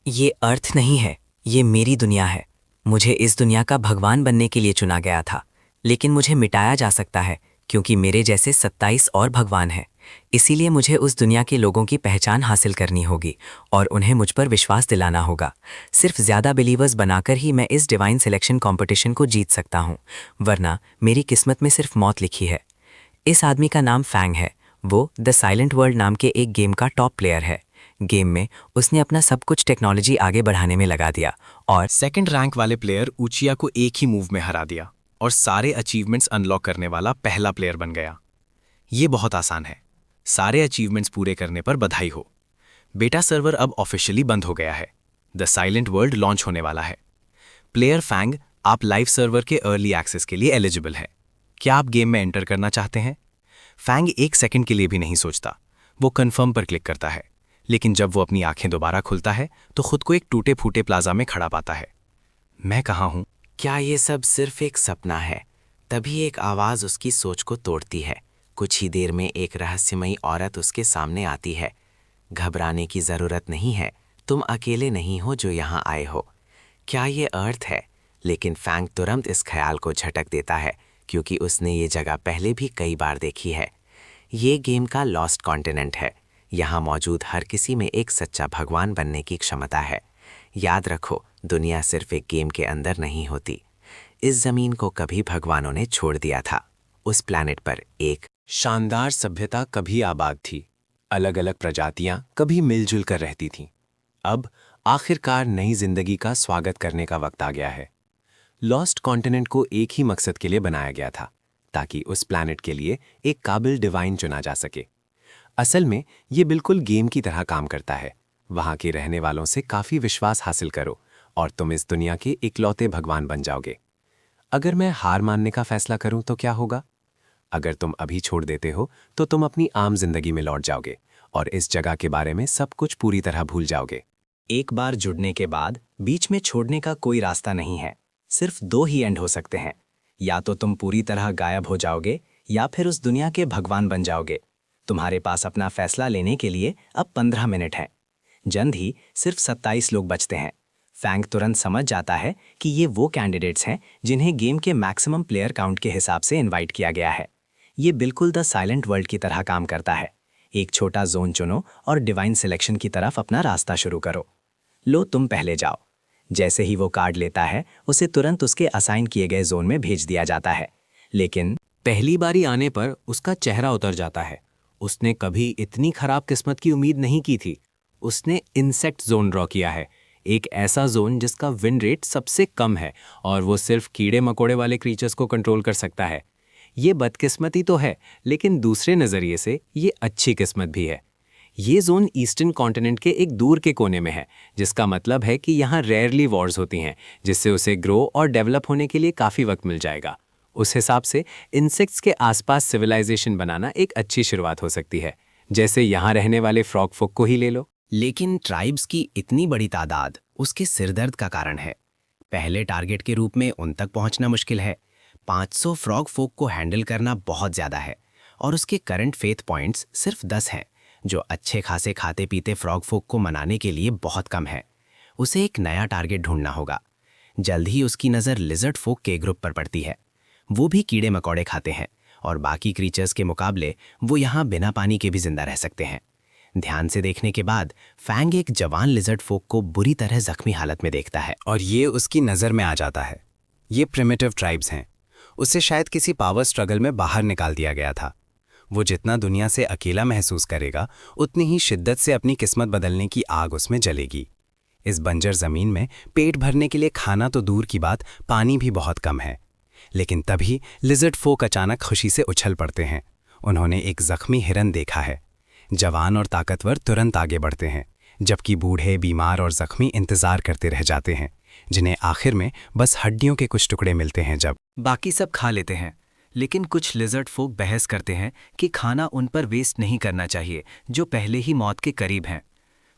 ये अर्थ नहीं है, ये मेरी दुनिया है। मुझे इस दुनिया का भगवान बनने के लिए चुना गया था, लेकिन मुझे मिटाया जा सकता है क्योंकि मेरे जैसे 27 और भगवान हैं। इसीलिए मुझे उस दुनिया के लोगों की पहचान हासिल करनी होगी और उन्हें मुझ पर विश्वास दिलाना होगा। सिर्फ ज़्यादा बिलीवर्स बनाकर ही मैं इस डिवाइन सिलेक्शन कॉम्पिटिशन को जीत सकता हूँ, वरना मेरी किस्मत में सिर्फ मौत लिखी है। इस आदमी का नाम फैंग है। वो द साइलेंट वर्ल्ड नाम के एक गेम का टॉप प्लेयर है। गेम में उसने अपना सब कुछ टेक्नोलॉजी आगे बढ़ाने में लगा दिया और सेकंड रैंक वाले प्लेयर ऊचिया को एक ही मूव में हरा दिया और सारे अचीवमेंट्स अनलॉक करने वाला पहला प्लेयर बन गया। ये बहुत आसान है। सारे अचीवमेंट्स पूरे करने पर बधाई हो। बेटा सर्वर अब ऑफिशियली बंद हो गया है। द साइलेंट वर्ल्ड लॉन्च होने वाला है। प्लेयर फैंग, आप लाइव सर्वर के अर्ली एक्सेस के लिए एलिजिबल है। क्या आप गेम में एंटर करना चाहते हैं? फैंग एक सेकंड के लिए भी नहीं सोचता। वो कन्फर्म पर क्लिक करता है, लेकिन जब वो अपनी आंखें दोबारा खुलता है तो खुद को एक टूटे फूटे प्लाजा में खड़ा पाता है। मैं कहाँ हूँ? क्या ये सब सिर्फ एक सपना है? तभी एक आवाज उसकी सोच को तोड़ती है। कुछ ही देर में एक रहस्यमयी औरत उसके सामने आती है। घबराने की जरूरत नहीं है, तुम अकेले नहीं हो जो यहाँ आए हो। क्या ये अर्थ है? लेकिन फैंग तुरंत इस ख्याल को झटक देता है, क्योंकि उसने ये जगह पहले भी कई बार देखी है। ये गेम का लॉस्ट कॉन्टिनेंट है। यहाँ मौजूद हर किसी में एक सच्चा भगवान बनने की क्षमता है। याद रखो, दुनिया सिर्फ एक गेम के अंदर नहीं होती। इस जमीन को कभी भगवानों ने छोड़ दिया था। उस प्लैनेट पर एक शानदार सभ्यता कभी आबाद थी। अलग अलग प्रजातियां कभी मिलजुल कर रहती थीं। अब आखिरकार नई जिंदगी का स्वागत करने का वक्त आ गया है। लॉस्ट कॉन्टिनेंट को एक ही मकसद के लिए बनाया गया था, ताकि उस प्लैनेट के लिए एक काबिल डिवाइन चुना जा सके। असल में ये बिल्कुल गेम की तरह काम करता है। वहां के रहने वालों से काफी विश्वास हासिल करो और तुम इस दुनिया के इकलौते भगवान बन जाओगे। अगर मैं हार मानने का फैसला करूं तो क्या होगा? अगर तुम अभी छोड़ देते हो तो तुम अपनी आम जिंदगी में लौट जाओगे और इस जगह के बारे में सब कुछ पूरी तरह भूल जाओगे। एक बार जुड़ने के बाद बीच में छोड़ने का कोई रास्ता नहीं है। सिर्फ दो ही एंड हो सकते हैं। या तो तुम पूरी तरह गायब हो जाओगे या फिर उस दुनिया के भगवान बन जाओगे। तुम्हारे पास अपना फैसला लेने के लिए अब 15 मिनट हैं। जल्द ही सिर्फ 27 लोग बचते हैं। फैंग तुरंत समझ जाता है कि ये वो कैंडिडेट्स हैं जिन्हें गेम के मैक्सिमम प्लेयर काउंट के हिसाब से इनवाइट किया गया है। ये बिल्कुल द साइलेंट वर्ल्ड की तरह काम करता है। एक छोटा जोन चुनो और डिवाइन सिलेक्शन की तरफ अपना रास्ता शुरू करो। लो, तुम पहले जाओ। जैसे ही वो कार्ड लेता है, उसे तुरंत उसके असाइन किए गए जोन में भेज दिया जाता है। लेकिन पहली बारी आने पर उसका चेहरा उतर जाता है। उसने कभी इतनी खराब किस्मत की उम्मीद नहीं की थी। उसने इंसेक्ट जोन ड्रॉ किया है, एक ऐसा जोन जिसका विन रेट सबसे कम है और वो सिर्फ कीड़े मकोड़े वाले क्रीचर्स को कंट्रोल कर सकता है। ये बदकिस्मती तो है, लेकिन दूसरे नज़रिए से ये अच्छी किस्मत भी है। ये जोन ईस्टर्न कॉन्टिनेंट के एक दूर के कोने में है, जिसका मतलब है कि यहाँ रेयरली वॉर्स होती हैं, जिससे उसे ग्रो और डेवलप होने के लिए काफ़ी वक्त मिल जाएगा। उस हिसाब से इंसेक्ट्स के आसपास सिविलाइजेशन बनाना एक अच्छी शुरुआत हो सकती है। जैसे यहाँ रहने वाले फ्रॉग फोक को ही ले लो। लेकिन ट्राइब्स की इतनी बड़ी तादाद उसके सिरदर्द का कारण है। पहले टारगेट के रूप में उन तक पहुंचना मुश्किल है। 500 फ्रॉग फोक को हैंडल करना बहुत ज़्यादा है और उसके करंट फेथ पॉइंट्स सिर्फ 10 हैं, जो अच्छे खासे खाते पीते फ्रॉग फोक को मनाने के लिए बहुत कम है। उसे एक नया टारगेट ढूंढना होगा। जल्द ही उसकी नज़र लिजर्ड फोक के ग्रुप पर पड़ती है। वो भी कीड़े मकोड़े खाते हैं और बाकी क्रीचर्स के मुकाबले वो यहाँ बिना पानी के भी जिंदा रह सकते हैं। ध्यान से देखने के बाद फैंग एक जवान लिजर्ड फोक को बुरी तरह जख्मी हालत में देखता है और ये उसकी नज़र में आ जाता है। ये प्रिमिटिव ट्राइब्स हैं। उसे शायद किसी पावर स्ट्रगल में बाहर निकाल दिया गया था। वो जितना दुनिया से अकेला महसूस करेगा, उतनी ही शिद्दत से अपनी किस्मत बदलने की आग उसमें जलेगी। इस बंजर ज़मीन में पेट भरने के लिए खाना तो दूर की बात, पानी भी बहुत कम है। लेकिन तभी लिजर्ड फोक अचानक खुशी से उछल पड़ते हैं। उन्होंने एक जख्मी हिरन देखा है। जवान और ताकतवर तुरंत आगे बढ़ते हैं, जबकि बूढ़े, बीमार और जख्मी इंतजार करते रह जाते हैं, जिन्हें आखिर में बस हड्डियों के कुछ टुकड़े मिलते हैं। जब बाकी सब खा लेते हैं, लेकिन कुछ लिजर्ड फोक बहस करते हैं कि खाना उन पर वेस्ट नहीं करना चाहिए, जो पहले ही मौत के करीब हैं।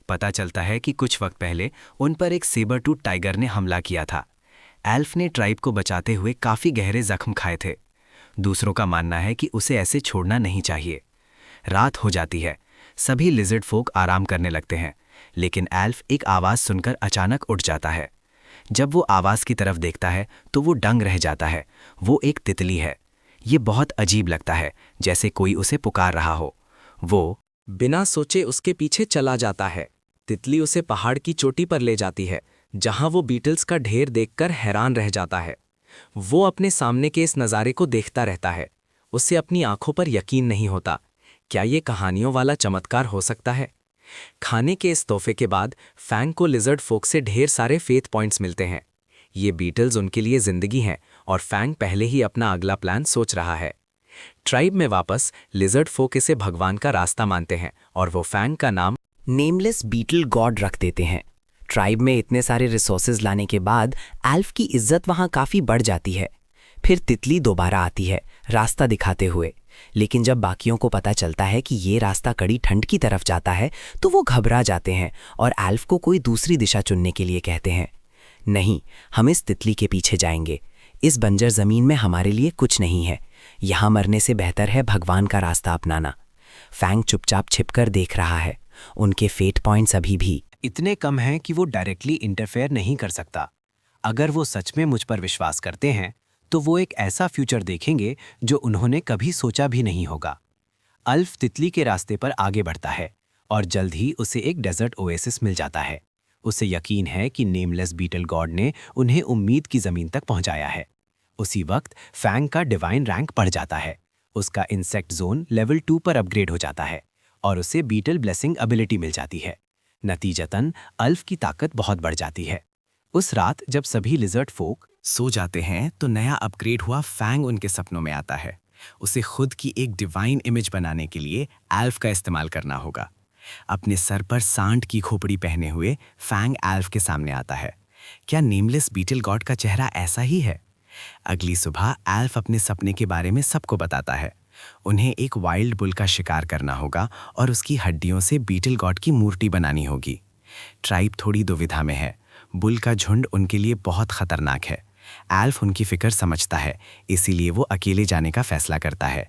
पता चलता है कि कुछ वक्त पहले उन पर एक सेबर टूथ टाइगर ने हमला किया था। एल्फ ने ट्राइब को बचाते हुए काफ़ी गहरे जख्म खाए थे। दूसरों का मानना है कि उसे ऐसे छोड़ना नहीं चाहिए। रात हो जाती है। सभी लिजर्ड फोक आराम करने लगते हैं, लेकिन एल्फ एक आवाज़ सुनकर अचानक उठ जाता है। जब वो आवाज़ की तरफ देखता है तो वो दंग रह जाता है। वो एक तितली है। ये बहुत अजीब लगता है, जैसे कोई उसे पुकार रहा हो। वो बिना सोचे उसके पीछे चला जाता है। तितली उसे पहाड़ की चोटी पर ले जाती है, जहां वो बीटल्स का ढेर देखकर हैरान रह जाता है। वो अपने सामने के इस नज़ारे को देखता रहता है। उसे अपनी आंखों पर यकीन नहीं होता। क्या ये कहानियों वाला चमत्कार हो सकता है? खाने के इस तोहफे के बाद फैंग को लिजर्ड फोक से ढेर सारे फेथ पॉइंट्स मिलते हैं। ये बीटल्स उनके लिए जिंदगी हैं और फैंग पहले ही अपना अगला प्लान सोच रहा है। ट्राइब में वापस लिजर्ड फोक इसे भगवान का रास्ता मानते हैं और वो फैंग का नाम नेमलेस बीटल गॉड रख देते हैं। ट्राइब में इतने सारे रिसोर्सेज लाने के बाद एल्फ की इज्जत वहां काफी बढ़ जाती है। फिर तितली दोबारा आती है रास्ता दिखाते हुए, लेकिन जब बाकियों को पता चलता है कि ये रास्ता कड़ी ठंड की तरफ जाता है तो वो घबरा जाते हैं और एल्फ को कोई दूसरी दिशा चुनने के लिए कहते हैं। नहीं, हम इस तितली के पीछे जाएंगे। इस बंजर जमीन में हमारे लिए कुछ नहीं है। यहाँ मरने से बेहतर है भगवान का रास्ता अपनाना। फैंग चुपचाप छिपकर देख रहा है। उनके फेट पॉइंट्स अभी भी इतने कम हैं कि वो डायरेक्टली इंटरफेयर नहीं कर सकता। अगर वो सच में मुझ पर विश्वास करते हैं तो वो एक ऐसा फ्यूचर देखेंगे जो उन्होंने कभी सोचा भी नहीं होगा। अल्फ तितली के रास्ते पर आगे बढ़ता है और जल्द ही उसे एक डेजर्ट ओएसिस मिल जाता है। उसे यकीन है कि नेमलेस बीटल गॉड ने उन्हें उम्मीद की ज़मीन तक पहुंचाया है। उसी वक्त फैंग का डिवाइन रैंक बढ़ जाता है। उसका इंसेक्ट जोन लेवल 2 पर अपग्रेड हो जाता है और उसे बीटल ब्लेसिंग एबिलिटी मिल जाती है। नतीजतन अल्फ की ताकत बहुत बढ़ जाती है। उस रात जब सभी लिजर्ड फोक सो जाते हैं तो नया अपग्रेड हुआ फैंग उनके सपनों में आता है। उसे खुद की एक डिवाइन इमेज बनाने के लिए एल्फ का इस्तेमाल करना होगा। अपने सर पर सांड की खोपड़ी पहने हुए फैंग एल्फ के सामने आता है। क्या नेमलेस बीटल गॉड का चेहरा ऐसा ही है? अगली सुबह एल्फ अपने सपने के बारे में सबको बताता है। उन्हें एक वाइल्ड बुल का शिकार करना होगा और उसकी हड्डियों से बीटल गॉड की मूर्ति बनानी होगी। ट्राइब थोड़ी दुविधा में है। बुल का झुंड उनके लिए बहुत खतरनाक है। एल्फ उनकी फिक्र समझता है, इसीलिए वो अकेले जाने का फैसला करता है।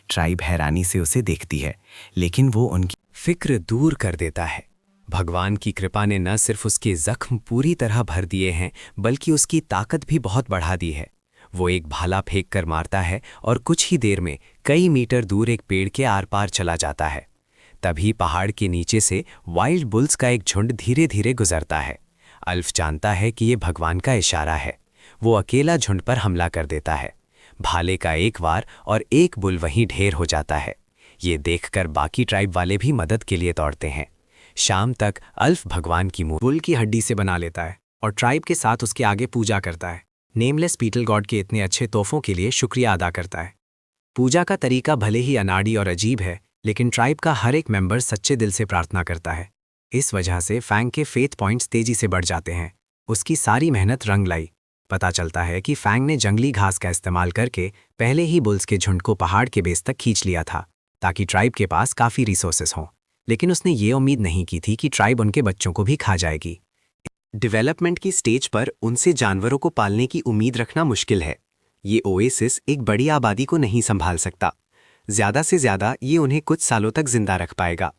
ट्राइब हैरानी से उसे देखती है, लेकिन वो उनकी फिक्र दूर कर देता है। भगवान की कृपा ने न सिर्फ उसके जख्म पूरी तरह भर दिए हैं, बल्कि उसकी ताकत भी बहुत बढ़ा दी है। वो एक भाला फेंक कर मारता है और कुछ ही देर में कई मीटर दूर एक पेड़ के आर पार चला जाता है। तभी पहाड़ के नीचे से वाइल्ड बुल्स का एक झुंड धीरे धीरे गुजरता है। अल्फ जानता है कि ये भगवान का इशारा है। वो अकेला झुंड पर हमला कर देता है। भाले का एक वार और एक बुल वहीं ढेर हो जाता है। ये देखकर बाकी ट्राइब वाले भी मदद के लिए दौड़ते हैं। शाम तक अल्फ भगवान की मूर्ति बुल की हड्डी से बना लेता है और ट्राइब के साथ उसके आगे पूजा करता है। नेमलेस बीटल गॉड के इतने अच्छे तोहफों के लिए शुक्रिया अदा करता है। पूजा का तरीका भले ही अनाड़ी और अजीब है, लेकिन ट्राइब का हर एक मेंबर सच्चे दिल से प्रार्थना करता है। इस वजह से फैंग के फेथ पॉइंट्स तेजी से बढ़ जाते हैं। उसकी सारी मेहनत रंग लाई। पता चलता है कि फैंग ने जंगली घास का इस्तेमाल करके पहले ही बुल्स के झुंड को पहाड़ के बेस तक खींच लिया था, ताकि ट्राइब के पास काफ़ी रिसोर्सेस हों। लेकिन उसने ये उम्मीद नहीं की थी कि ट्राइब उनके बच्चों को भी खा जाएगी। डेवलपमेंट की स्टेज पर उनसे जानवरों को पालने की उम्मीद रखना मुश्किल है। ये ओएसिस एक बड़ी आबादी को नहीं संभाल सकता। ज़्यादा से ज़्यादा ये उन्हें कुछ सालों तक जिंदा रख पाएगा।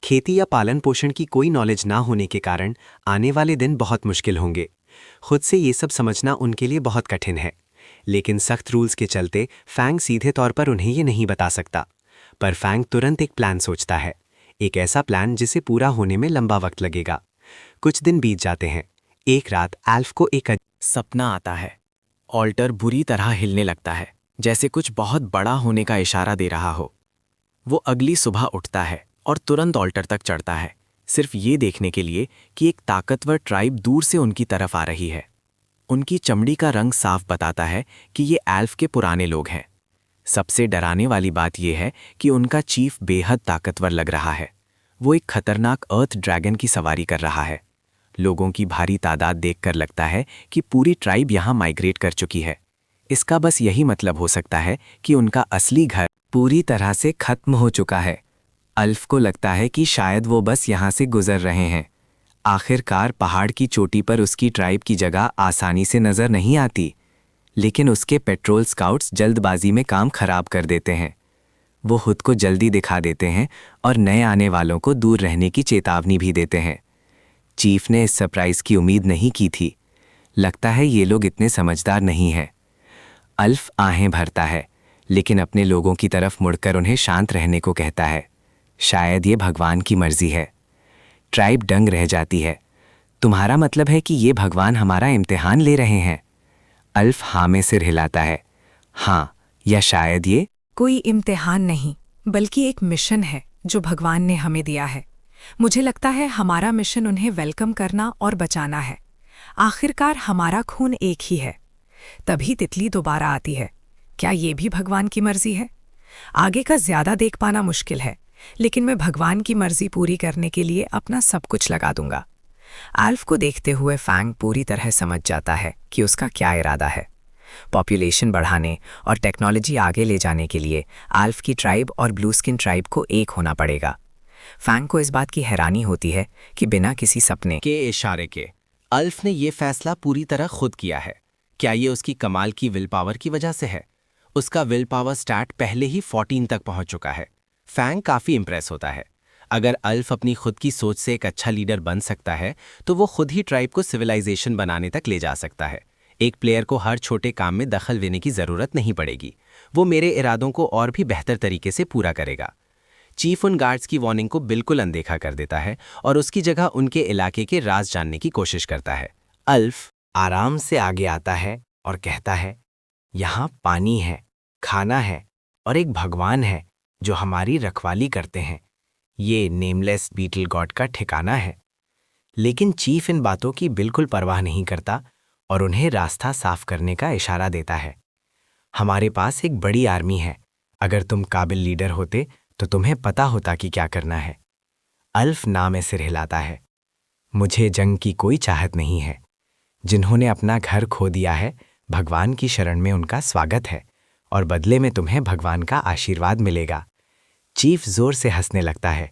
खेती या पालन पोषण की कोई नॉलेज ना होने के कारण आने वाले दिन बहुत मुश्किल होंगे। खुद से ये सब समझना उनके लिए बहुत कठिन है, लेकिन सख्त रूल्स के चलते फैंग सीधे तौर पर उन्हें ये नहीं बता सकता। पर फैंग तुरंत एक प्लान सोचता है, एक ऐसा प्लान जिसे पूरा होने में लंबा वक्त लगेगा। कुछ दिन बीत जाते हैं। एक रात एल्फ को एक सपना आता है। ऑल्टर बुरी तरह हिलने लगता है, जैसे कुछ बहुत बड़ा होने का इशारा दे रहा हो। वो अगली सुबह उठता है और तुरंत ऑल्टर तक चढ़ता है, सिर्फ ये देखने के लिए कि एक ताकतवर ट्राइब दूर से उनकी तरफ आ रही है। उनकी चमड़ी का रंग साफ बताता है कि ये एल्फ के पुराने लोग हैं। सबसे डराने वाली बात यह है कि उनका चीफ बेहद ताकतवर लग रहा है। वो एक खतरनाक अर्थ ड्रैगन की सवारी कर रहा है। लोगों की भारी तादाद देखकर लगता है कि पूरी ट्राइब यहाँ माइग्रेट कर चुकी है। इसका बस यही मतलब हो सकता है कि उनका असली घर पूरी तरह से खत्म हो चुका है। अल्फ को लगता है कि शायद वो बस यहाँ से गुजर रहे हैं। आखिरकार पहाड़ की चोटी पर उसकी ट्राइब की जगह आसानी से नज़र नहीं आती, लेकिन उसके पेट्रोल स्काउट्स जल्दबाजी में काम खराब कर देते हैं। वो खुद को जल्दी दिखा देते हैं और नए आने वालों को दूर रहने की चेतावनी भी देते हैं। चीफ ने इस सरप्राइज की उम्मीद नहीं की थी। लगता है ये लोग इतने समझदार नहीं हैं। अल्फ आहें भरता है, लेकिन अपने लोगों की तरफ मुड़कर उन्हें शांत रहने को कहता है। शायद ये भगवान की मर्जी है। ट्राइब दंग रह जाती है। तुम्हारा मतलब है कि ये भगवान हमारा इम्तिहान ले रहे हैं? अल्फ हाँ में सिर हिलाता है। हाँ, या शायद ये कोई इम्तिहान नहीं, बल्कि एक मिशन है जो भगवान ने हमें दिया है। मुझे लगता है हमारा मिशन उन्हें वेलकम करना और बचाना है। आखिरकार हमारा खून एक ही है। तभी तितली दोबारा आती है। क्या ये भी भगवान की मर्जी है? आगे का ज्यादा देख पाना मुश्किल है, लेकिन मैं भगवान की मर्जी पूरी करने के लिए अपना सब कुछ लगा दूंगा। आल्फ को देखते हुए फैंग पूरी तरह समझ जाता है कि उसका क्या इरादा है। पॉपुलेशन बढ़ाने और टेक्नोलॉजी आगे ले जाने के लिए आल्फ की ट्राइब और ब्लू स्किन ट्राइब को एक होना पड़ेगा। फैंग को इस बात की हैरानी होती है कि बिना किसी सपने के इशारे के अल्फ ने यह फैसला पूरी तरह खुद किया है। क्या ये उसकी कमाल की विल पावर की वजह से है? उसका विल पावर स्टैट पहले ही 14 तक पहुंच चुका है। फैंग काफी इंप्रेस होता है। अगर अल्फ अपनी खुद की सोच से एक अच्छा लीडर बन सकता है तो वो खुद ही ट्राइब को सिविलाइजेशन बनाने तक ले जा सकता है। एक प्लेयर को हर छोटे काम में दखल देने की जरूरत नहीं पड़ेगी। वो मेरे इरादों को और भी बेहतर तरीके से पूरा करेगा। चीफ उन गार्ड्स की वार्निंग को बिल्कुल अनदेखा कर देता है और उसकी जगह उनके इलाके के राज जानने की कोशिश करता है। अल्फ आराम से आगे आता है और कहता है, यहाँ पानी है, खाना है और एक भगवान है जो हमारी रखवाली करते हैं। ये नेमलेस बीटल गॉड का ठिकाना है। लेकिन चीफ इन बातों की बिल्कुल परवाह नहीं करता और उन्हें रास्ता साफ करने का इशारा देता है। हमारे पास एक बड़ी आर्मी है। अगर तुम काबिल लीडर होते तो तुम्हें पता होता कि क्या करना है। अल्फ ना में सिर हिलाता है। मुझे जंग की कोई चाहत नहीं है। जिन्होंने अपना घर खो दिया है, भगवान की शरण में उनका स्वागत है और बदले में तुम्हें भगवान का आशीर्वाद मिलेगा। चीफ जोर से हंसने लगता है।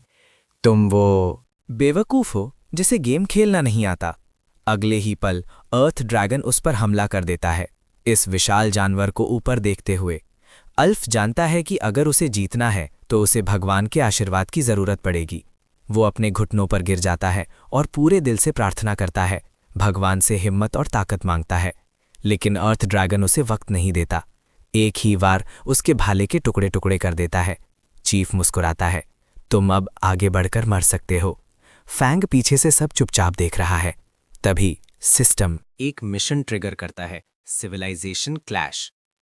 तुम वो बेवकूफ हो जिसे गेम खेलना नहीं आता। अगले ही पल अर्थ ड्रैगन उस पर हमला कर देता है, इस विशाल जानवर को ऊपर देखते हुए। अल्फ जानता है कि अगर उसे जीतना है तो उसे भगवान के आशीर्वाद की जरूरत पड़ेगी। वो अपने घुटनों पर गिर जाता है और पूरे दिल से प्रार्थना करता है, भगवान से हिम्मत और ताकत मांगता है। लेकिन अर्थ ड्रैगन उसे वक्त नहीं देता। एक ही बार उसके भाले के टुकड़े टुकड़े कर देता है। चीफ मुस्कुराता है। तुम अब आगे बढ़कर मर सकते हो। फैंग पीछे से सब चुपचाप देख रहा है। तभी सिस्टम एक मिशन ट्रिगर करता है, सिविलाइजेशन क्लैश।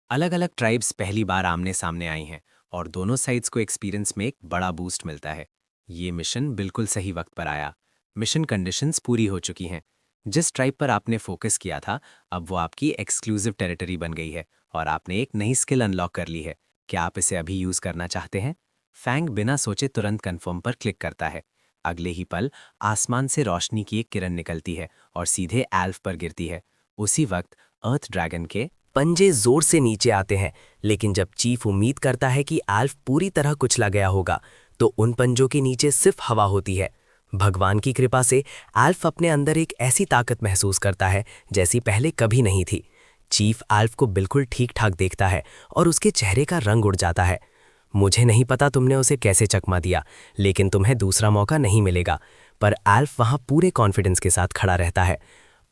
अलग अलग ट्राइब्स पहली बार आमने सामने आई हैं और दोनों साइड्स को एक्सपीरियंस में एक बड़ा बूस्ट मिलता है। ये मिशन बिल्कुल सही वक्त पर आया। मिशन कंडीशंस पूरी हो चुकी हैं। जिस ट्राइब पर आपने फोकस किया था, अब वो आपकी एक्सक्लूसिव टेरिटरी बन गई है और आपने एक नई स्किल अनलॉक कर ली है। क्या आप इसे अभी यूज करना चाहते हैं? फैंग बिना सोचे तुरंत कंफर्म पर क्लिक करता है। अगले ही पल आसमान से रोशनी की एक किरण निकलती है और सीधे एल्फ पर गिरती है। उसी वक्त अर्थ ड्रैगन के पंजे जोर से नीचे आते हैं, लेकिन जब चीफ उम्मीद करता है कि एल्फ पूरी तरह कुचला गया होगा, तो उन पंजों के नीचे सिर्फ हवा होती है। भगवान की कृपा से एल्फ अपने अंदर एक ऐसी ताकत महसूस करता है जैसी पहले कभी नहीं थी। चीफ एल्फ को बिल्कुल ठीक ठाक देखता है और उसके चेहरे का रंग उड़ जाता है। मुझे नहीं पता तुमने उसे कैसे चकमा दिया, लेकिन तुम्हें दूसरा मौका नहीं मिलेगा। पर एल्फ वहां पूरे कॉन्फिडेंस के साथ खड़ा रहता है।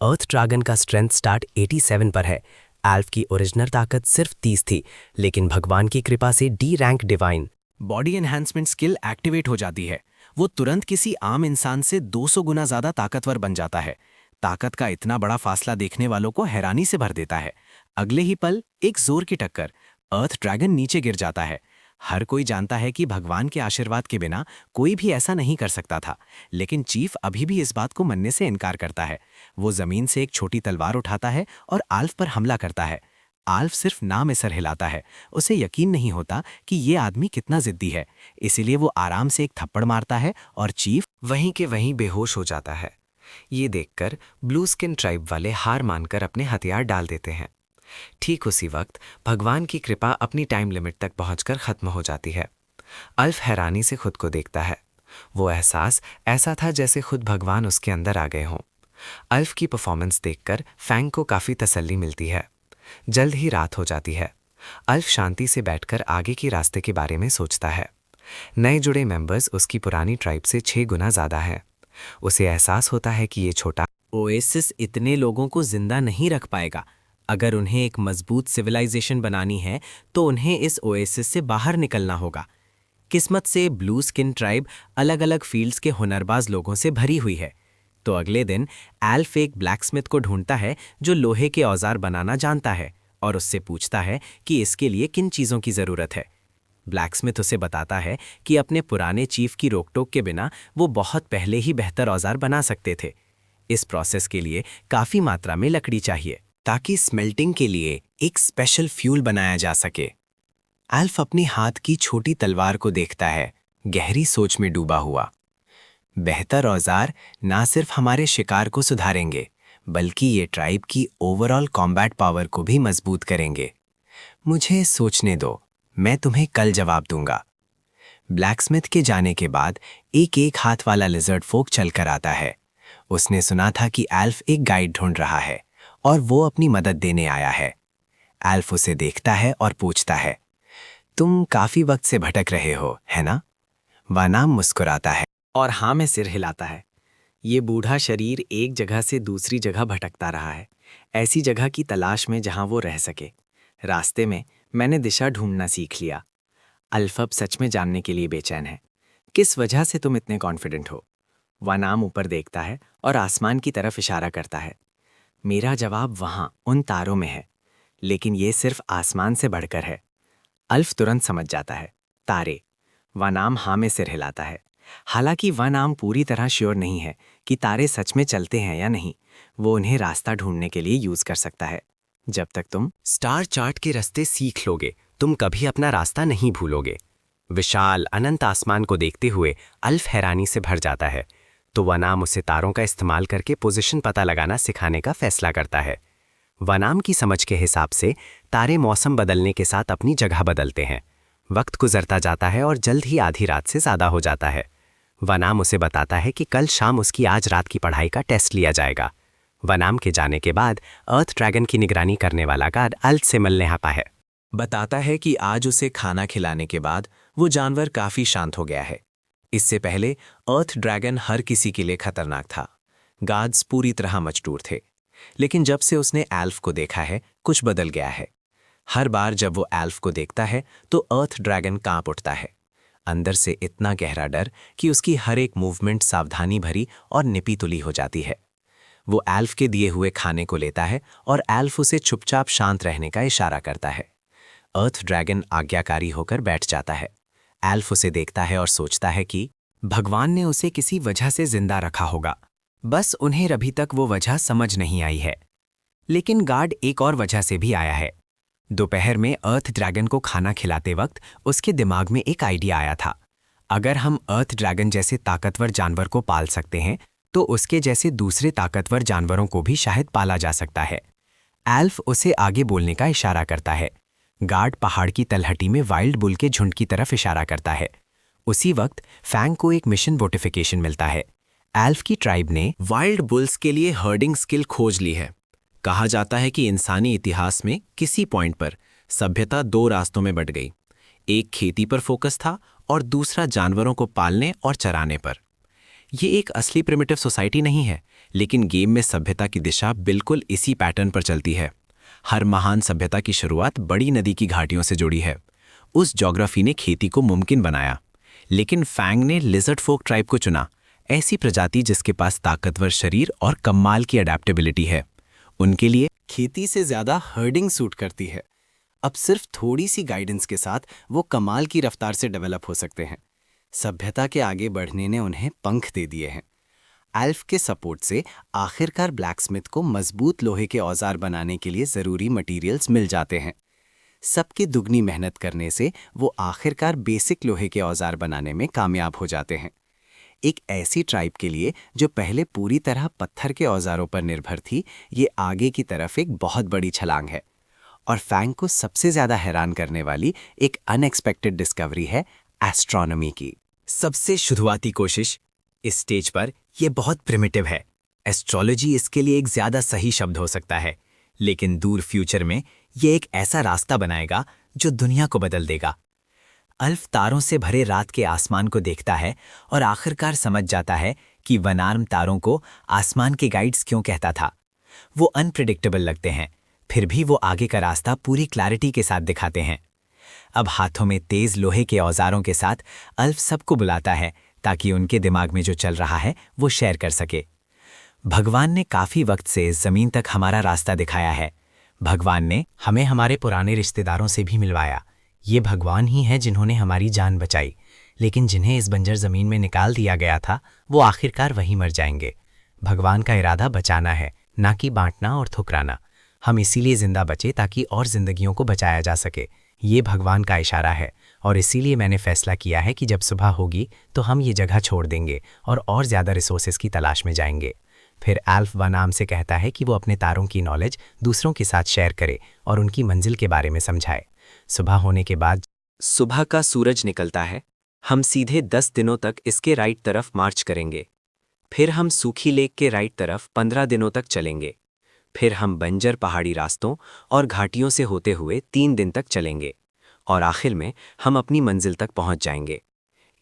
अर्थ ड्रैगन का स्ट्रेंथ स्टार्ट 87 पर है। एल्फ की ओरिजिनल ताकत सिर्फ 30 थी, लेकिन भगवान की कृपा से D rank divine body enhancement skill activate हो जाती है। वो तुरंत किसी आम इंसान से 200 गुना ज्यादा ताकतवर बन जाता है। ताकत का इतना बड़ा फासला देखने वालों को हैरानी से भर देता है। अगले ही पल एक जोर की टक्कर, अर्थ ड्रैगन नीचे गिर जाता है। हर कोई जानता है कि भगवान के आशीर्वाद के बिना कोई भी ऐसा नहीं कर सकता था, लेकिन चीफ अभी भी इस बात को मानने से इनकार करता है। वो जमीन से एक छोटी तलवार उठाता है और आल्फ पर हमला करता है। आल्फ सिर्फ ना में सर हिलाता है। उसे यकीन नहीं होता कि ये आदमी कितना जिद्दी है, इसीलिए वो आराम से एक थप्पड़ मारता है और चीफ वहीं के वहीं बेहोश हो जाता है। ये देखकर ब्लू स्किन ट्राइब वाले हार मानकर अपने हथियार डाल देते हैं। ठीक उसी वक्त भगवान की कृपा अपनी टाइम लिमिट तक पहुंचकर खत्म हो जाती है। अल्फ हैरानी से खुद को देखता है। वो एहसास ऐसा था जैसे खुद भगवान उसके अंदर आ गए हों। अल्फ की परफॉर्मेंस देखकर फैंग को काफ़ी तसल्ली मिलती है। जल्द ही रात हो जाती है। अल्फ शांति से बैठकर आगे के रास्ते के बारे में सोचता है। नए जुड़े मेंबर्स उसकी पुरानी ट्राइब से 6 गुना ज़्यादा हैं। उसे एहसास होता है कि ये छोटा ओएसिस इतने लोगों को जिंदा नहीं रख पाएगा। अगर उन्हें एक मजबूत सिविलाइजेशन बनानी है तो उन्हें इस ओएसिस से बाहर निकलना होगा। किस्मत से ब्लू स्किन ट्राइब अलग अलग फील्ड्स के हुनरबाज लोगों से भरी हुई है। तो अगले दिन एल्फ एक ब्लैकस्मिथ को ढूंढता है जो लोहे के औजार बनाना जानता है और उससे पूछता है कि इसके लिए किन चीज़ों की ज़रूरत है। ब्लैकस्मिथ उसे बताता है कि अपने पुराने चीफ की रोकटोक के बिना वो बहुत पहले ही बेहतर औजार बना सकते थे। इस प्रोसेस के लिए काफ़ी मात्रा में लकड़ी चाहिए ताकि स्मेल्टिंग के लिए एक स्पेशल फ्यूल बनाया जा सके। एल्फ अपने हाथ की छोटी तलवार को देखता है, गहरी सोच में डूबा हुआ। बेहतर औजार ना सिर्फ हमारे शिकार को सुधारेंगे बल्कि ये ट्राइब की ओवरऑल कॉम्बैट पावर को भी मजबूत करेंगे। मुझे सोचने दो, मैं तुम्हें कल जवाब दूंगा। ब्लैकस्मिथ के जाने के बाद एक एक हाथ वाला लिजर्ड फोक चलकर आता है। उसने सुना था कि एल्फ एक गाइड ढूंढ रहा है और वो अपनी मदद देने आया है। एल्फ उसे देखता है और पूछता है, तुम काफी वक्त से भटक रहे हो, है ना? वनाम मुस्कुराता है और हाँ में सिर हिलाता है। ये बूढ़ा शरीर एक जगह से दूसरी जगह भटकता रहा है, ऐसी जगह की तलाश में जहां वो रह सके। रास्ते में मैंने दिशा ढूंढना सीख लिया। अल्फ अब सच में जानने के लिए बेचैन है। किस वजह से तुम इतने कॉन्फिडेंट हो? वनाम ऊपर देखता है और आसमान की तरफ इशारा करता है। मेरा जवाब वहां उन तारों में है, लेकिन ये सिर्फ आसमान से बढ़कर है। अल्फ तुरंत समझ जाता है, तारे। वनाम हाँ में सिर हिलाता है। हालांकि वनाम पूरी तरह श्योर नहीं है कि तारे सच में चलते हैं या नहीं। वो उन्हें रास्ता ढूंढने के लिए यूज कर सकता है। जब तक तुम स्टार चार्ट के रास्ते सीख लोगे, तुम कभी अपना रास्ता नहीं भूलोगे। विशाल अनंत आसमान को देखते हुए अल्फ हैरानी से भर जाता है, तो वनाम उसे तारों का इस्तेमाल करके पोजीशन पता लगाना सिखाने का फैसला करता है। वनाम की समझ के हिसाब से तारे मौसम बदलने के साथ अपनी जगह बदलते हैं। वक्त गुजरता जाता है और जल्द ही आधी रात से ज़्यादा हो जाता है। वनाम उसे बताता है कि कल शाम उसकी आज रात की पढ़ाई का टेस्ट लिया जाएगा। वनाम के जाने के बाद अर्थ ड्रैगन की निगरानी करने वाला गार्ड अल्फ से मिलने आता है। बताता है कि आज उसे खाना खिलाने के बाद वो जानवर काफी शांत हो गया है। इससे पहले अर्थ ड्रैगन हर किसी के लिए खतरनाक था। गार्ड्स पूरी तरह मजबूर थे, लेकिन जब से उसने एल्फ को देखा है कुछ बदल गया है। हर बार जब वो एल्फ को देखता है तो अर्थ ड्रैगन कांप उठता है, अंदर से इतना गहरा डर कि उसकी हर एक मूवमेंट सावधानी भरी और निपी तुली हो जाती है। वो एल्फ के दिए हुए खाने को लेता है और एल्फ उसे चुपचाप शांत रहने का इशारा करता है। अर्थ ड्रैगन आज्ञाकारी होकर बैठ जाता है। एल्फ उसे देखता है और सोचता है कि भगवान ने उसे किसी वजह से जिंदा रखा होगा, बस उन्हें अभी तक वो वजह समझ नहीं आई है। लेकिन गार्ड एक और वजह से भी आया है। दोपहर में अर्थ ड्रैगन को खाना खिलाते वक्त उसके दिमाग में एक आइडिया आया था। अगर हम अर्थ ड्रैगन जैसे ताकतवर जानवर को पाल सकते हैं तो उसके जैसे दूसरे ताकतवर जानवरों को भी शायद पाला जा सकता है। एल्फ उसे आगे बोलने का इशारा करता है। गार्ड पहाड़ की तलहटी में वाइल्ड बुल के झुंड की तरफ इशारा करता है। उसी वक्त फैंग को एक मिशन नोटिफिकेशन मिलता है। एल्फ की ट्राइब ने वाइल्ड बुल्स के लिए हर्डिंग स्किल खोज ली है। कहा जाता है कि इंसानी इतिहास में किसी पॉइंट पर सभ्यता दो रास्तों में बट गई। एक खेती पर फोकस था और दूसरा जानवरों को पालने और चराने पर। ये एक असली प्रिमिटिव सोसाइटी नहीं है, लेकिन गेम में सभ्यता की दिशा बिल्कुल इसी पैटर्न पर चलती है। हर महान सभ्यता की शुरुआत बड़ी नदी की घाटियों से जुड़ी है। उस ज्योग्राफी ने खेती को मुमकिन बनाया, लेकिन फैंग ने लिजर्ड फोक ट्राइब को चुना, ऐसी प्रजाति जिसके पास ताकतवर शरीर और कमाल की अडेप्टेबिलिटी है। उनके लिए खेती से ज्यादा हर्डिंग सूट करती है। अब सिर्फ थोड़ी सी गाइडेंस के साथ वो कमाल की रफ्तार से डेवलप हो सकते हैं। सभ्यता के आगे बढ़ने ने उन्हें पंख दे दिए हैं। एल्फ के सपोर्ट से आखिरकार ब्लैकस्मिथ को मजबूत लोहे के औजार बनाने के लिए ज़रूरी मटेरियल्स मिल जाते हैं। सबकी दुगनी मेहनत करने से वो आखिरकार बेसिक लोहे के औजार बनाने में कामयाब हो जाते हैं। एक ऐसी ट्राइब के लिए जो पहले पूरी तरह पत्थर के औजारों पर निर्भर थी, ये आगे की तरफ एक बहुत बड़ी छलांग है। और फैंग को सबसे ज़्यादा हैरान करने वाली एक अनएक्सपेक्टेड डिस्कवरी है एस्ट्रोनॉमी की। सबसे शुरुआती कोशिश इस स्टेज पर यह बहुत प्रिमिटिव है। एस्ट्रोलॉजी इसके लिए एक ज़्यादा सही शब्द हो सकता है, लेकिन दूर फ्यूचर में यह एक ऐसा रास्ता बनाएगा जो दुनिया को बदल देगा। अल्फ तारों से भरे रात के आसमान को देखता है और आखिरकार समझ जाता है कि वनार्म तारों को आसमान के गाइड्स क्यों कहता था। वो अनप्रिडिक्टेबल लगते हैं, फिर भी वो आगे का रास्ता पूरी क्लैरिटी के साथ दिखाते हैं। अब हाथों में तेज लोहे के औजारों के साथ अल्फ सबको बुलाता है ताकि उनके दिमाग में जो चल रहा है वो शेयर कर सके। भगवान ने काफी वक्त से इस जमीन तक हमारा रास्ता दिखाया है। भगवान ने हमें हमारे पुराने रिश्तेदारों से भी मिलवाया। ये भगवान ही हैं जिन्होंने हमारी जान बचाई, लेकिन जिन्हें इस बंजर जमीन में निकाल दिया गया था वो आखिरकार वहीं मर जाएंगे। भगवान का इरादा बचाना है, ना कि बांटना और ठुकराना। हम इसीलिए जिंदा बचे ताकि और जिंदगियों को बचाया जा सके। ये भगवान का इशारा है और इसीलिए मैंने फैसला किया है कि जब सुबह होगी तो हम ये जगह छोड़ देंगे और ज़्यादा रिसोर्सेज की तलाश में जाएंगे। फिर एल्फ वनाम से कहता है कि वो अपने तारों की नॉलेज दूसरों के साथ शेयर करे और उनकी मंजिल के बारे में समझाए। सुबह होने के बाद सुबह का सूरज निकलता है। हम सीधे 10 दिनों तक इसके राइट तरफ मार्च करेंगे। फिर हम सूखी लेक के राइट तरफ 15 दिनों तक चलेंगे। फिर हम बंजर पहाड़ी रास्तों और घाटियों से होते हुए 3 दिन तक चलेंगे और आखिर में हम अपनी मंजिल तक पहुंच जाएंगे।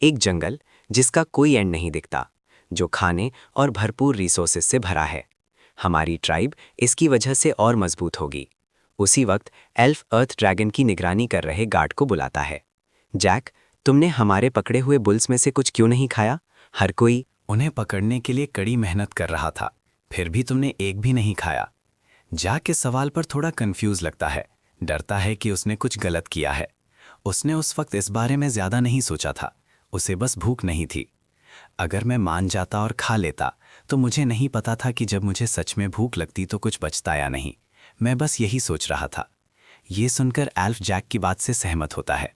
एक जंगल जिसका कोई एंड नहीं दिखता, जो खाने और भरपूर रिसोर्सेज से भरा है। हमारी ट्राइब इसकी वजह से और मजबूत होगी। उसी वक्त एल्फ अर्थ ड्रैगन की निगरानी कर रहे गार्ड को बुलाता है। जैक, तुमने हमारे पकड़े हुए बुल्स में से कुछ क्यों नहीं खाया? हर कोई उन्हें पकड़ने के लिए कड़ी मेहनत कर रहा था, फिर भी तुमने एक भी नहीं खाया। जैक के सवाल पर थोड़ा कंफ्यूज लगता है, डरता है कि उसने कुछ गलत किया है। उसने उस वक्त इस बारे में ज्यादा नहीं सोचा था, उसे बस भूख नहीं थी। अगर मैं मान जाता और खा लेता तो मुझे नहीं पता था कि जब मुझे सच में भूख लगती तो कुछ बचता या नहीं। मैं बस यही सोच रहा था। ये सुनकर एल्फ जैक की बात से सहमत होता है।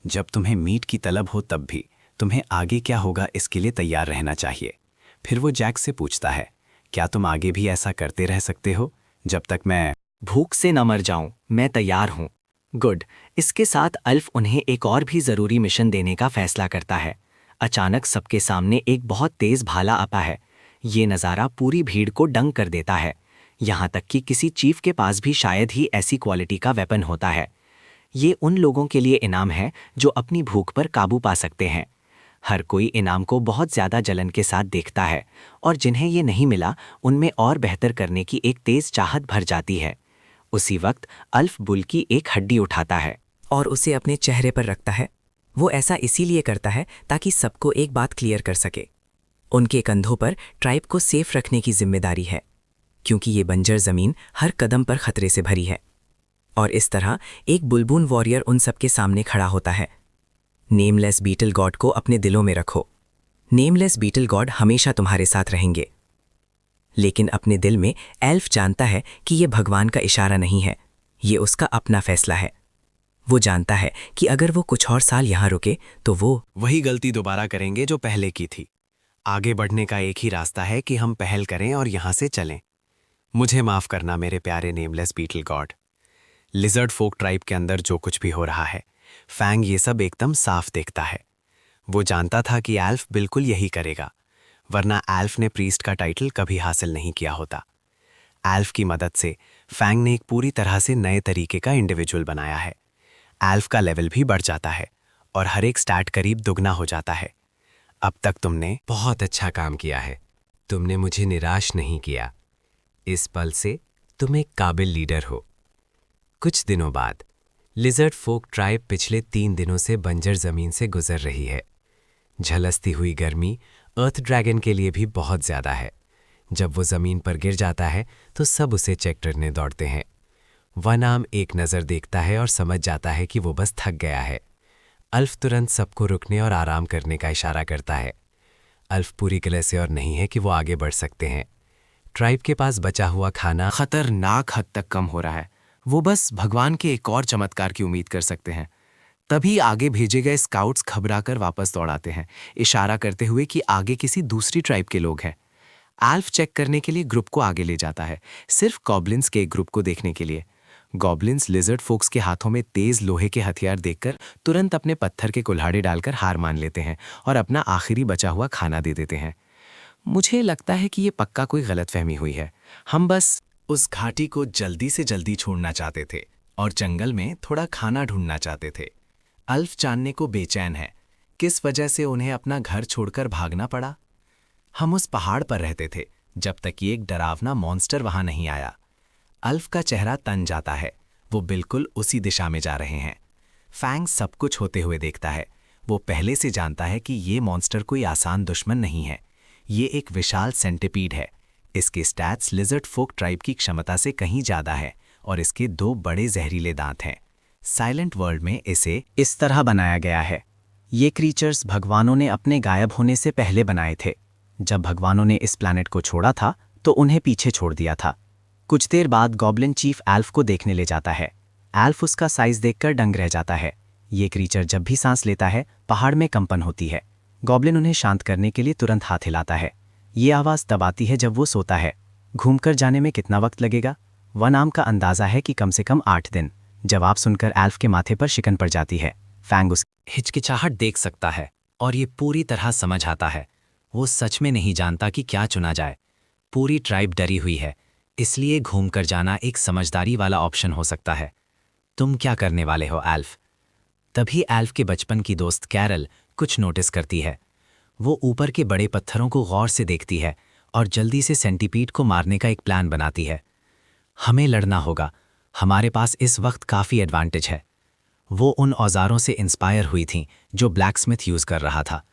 जब तुम्हें मीट की तलब हो तब भी तुम्हें आगे क्या होगा इसके लिए तैयार रहना चाहिए। फिर वो जैक से पूछता है, क्या तुम आगे भी ऐसा करते रह सकते हो जब तक मैं भूख से न मर जाऊं? मैं तैयार हूं। गुड। इसके साथ अल्फ उन्हें एक और भी जरूरी मिशन देने का फैसला करता है। अचानक सबके सामने एक बहुत तेज भाला आता है। ये नज़ारा पूरी भीड़ को दंग कर देता है। यहाँ तक कि किसी चीफ के पास भी शायद ही ऐसी क्वालिटी का वेपन होता है। ये उन लोगों के लिए इनाम है जो अपनी भूख पर काबू पा सकते हैं। हर कोई इनाम को बहुत ज़्यादा जलन के साथ देखता है और जिन्हें ये नहीं मिला उनमें और बेहतर करने की एक तेज़ चाहत भर जाती है। उसी वक्त अल्फ बुल की एक हड्डी उठाता है और उसे अपने चेहरे पर रखता है। वो ऐसा इसीलिए करता है ताकि सबको एक बात क्लियर कर सके। उनके कंधों पर ट्राइब को सेफ रखने की जिम्मेदारी है, क्योंकि ये बंजर ज़मीन हर कदम पर खतरे से भरी है। और इस तरह एक बुलबुन वॉरियर उन सबके सामने खड़ा होता है। नेमलेस बीटल गॉड को अपने दिलों में रखो। नेमलेस बीटल गॉड हमेशा तुम्हारे साथ रहेंगे। लेकिन अपने दिल में एल्फ जानता है कि ये भगवान का इशारा नहीं है, ये उसका अपना फैसला है। वो जानता है कि अगर वो कुछ और साल यहाँ रुके तो वो वही गलती दोबारा करेंगे जो पहले की थी। आगे बढ़ने का एक ही रास्ता है कि हम पहल करें और यहाँ से चलें। मुझे माफ करना मेरे प्यारे नेमलेस बीटल गॉड। लिजर्ड फोक ट्राइब के अंदर जो कुछ भी हो रहा है, फैंग ये सब एकदम साफ देखता है। वो जानता था कि एल्फ बिल्कुल यही करेगा, वरना एल्फ ने प्रीस्ट का टाइटल कभी हासिल नहीं किया होता। एल्फ की मदद से फैंग ने एक पूरी तरह से नए तरीके का इंडिविजुअल बनाया है। एल्फ का लेवल भी बढ़ जाता है और हर एक स्टैट करीब दुगना हो जाता है। अब तक तुमने बहुत अच्छा काम किया है। तुमने मुझे निराश नहीं किया। इस पल से तुम एक काबिल लीडर हो। कुछ दिनों बाद लिजर्ड फोक ट्राइब पिछले 3 दिनों से बंजर जमीन से गुजर रही है। झलसती हुई गर्मी अर्थ ड्रैगन के लिए भी बहुत ज्यादा है। जब वो जमीन पर गिर जाता है तो सब उसे चेक करने दौड़ते हैं। वनाम एक नज़र देखता है और समझ जाता है कि वो बस थक गया है। अल्फ तुरंत सबको रुकने और आराम करने का इशारा करता है। अल्फ पूरी तरह से और नहीं है कि वो आगे बढ़ सकते हैं। ट्राइब के पास बचा हुआ खाना खतरनाक हद तक कम हो रहा है। वो बस भगवान के एक और चमत्कार की उम्मीद कर सकते हैं। तभी आगे भेजे गए स्काउट्स घबराकर वापस दौड़ाते हैं, इशारा करते हुए कि आगे किसी दूसरी ट्राइब के लोग हैं। एल्फ चेक करने के लिए ग्रुप को आगे ले जाता है, सिर्फ गॉब्लिन्स के एक ग्रुप को देखने के लिए। गॉब्लिन्स लिजर्ड फोक्स के हाथों में तेज लोहे के हथियार देखकर तुरंत अपने पत्थर के कुल्हाड़े डालकर हार मान लेते हैं और अपना आखिरी बचा हुआ खाना दे देते हैं। मुझे लगता है कि ये पक्का कोई गलतफहमी हुई है। हम बस उस घाटी को जल्दी से जल्दी छोड़ना चाहते थे और जंगल में थोड़ा खाना ढूंढना चाहते थे। अल्फ जानने को बेचैन है किस वजह से उन्हें अपना घर छोड़कर भागना पड़ा। हम उस पहाड़ पर रहते थे जब तक कि एक डरावना मॉन्स्टर वहां नहीं आया। अल्फ का चेहरा तन जाता है। वो बिल्कुल उसी दिशा में जा रहे हैं। फैंग सब कुछ होते हुए देखता है। वो पहले से जानता है कि ये मॉन्स्टर कोई आसान दुश्मन नहीं है। ये एक विशाल सेंटिपीड है। इसके स्टैट्स लिजर्ड फोक ट्राइब की क्षमता से कहीं ज्यादा है और इसके 2 बड़े जहरीले दांत हैं। साइलेंट वर्ल्ड में इसे इस तरह बनाया गया है। ये क्रीचर्स भगवानों ने अपने गायब होने से पहले बनाए थे। जब भगवानों ने इस प्लैनेट को छोड़ा था तो उन्हें पीछे छोड़ दिया था। कुछ देर बाद गॉब्लिन चीफ एल्फ को देखने ले जाता है। एल्फ उसका साइज देखकर दंग रह जाता है। ये क्रीचर जब भी सांस लेता है पहाड़ में कंपन होती है। गॉब्लिन उन्हें शांत करने के लिए तुरंत हाथ हिलाता है। ये आवाज़ तब आती है जब वो सोता है। घूमकर जाने में कितना वक्त लगेगा? 1 नाम का अंदाज़ा है कि कम से कम 8 दिन। जवाब सुनकर एल्फ के माथे पर शिकन पड़ जाती है। फैंग उस हिचकिचाहट देख सकता है और ये पूरी तरह समझ आता है। वो सच में नहीं जानता कि क्या चुना जाए। पूरी ट्राइब डरी हुई है, इसलिए घूमकर जाना एक समझदारी वाला ऑप्शन हो सकता है। तुम क्या करने वाले हो एल्फ? तभी एल्फ के बचपन की दोस्त कैरल कुछ नोटिस करती है। वो ऊपर के बड़े पत्थरों को गौर से देखती है और जल्दी से सेंटीपीड को मारने का एक प्लान बनाती है। हमें लड़ना होगा, हमारे पास इस वक्त काफ़ी एडवांटेज है। वो उन औजारों से इंस्पायर हुई थीं जो ब्लैकस्मिथ यूज़ कर रहा था।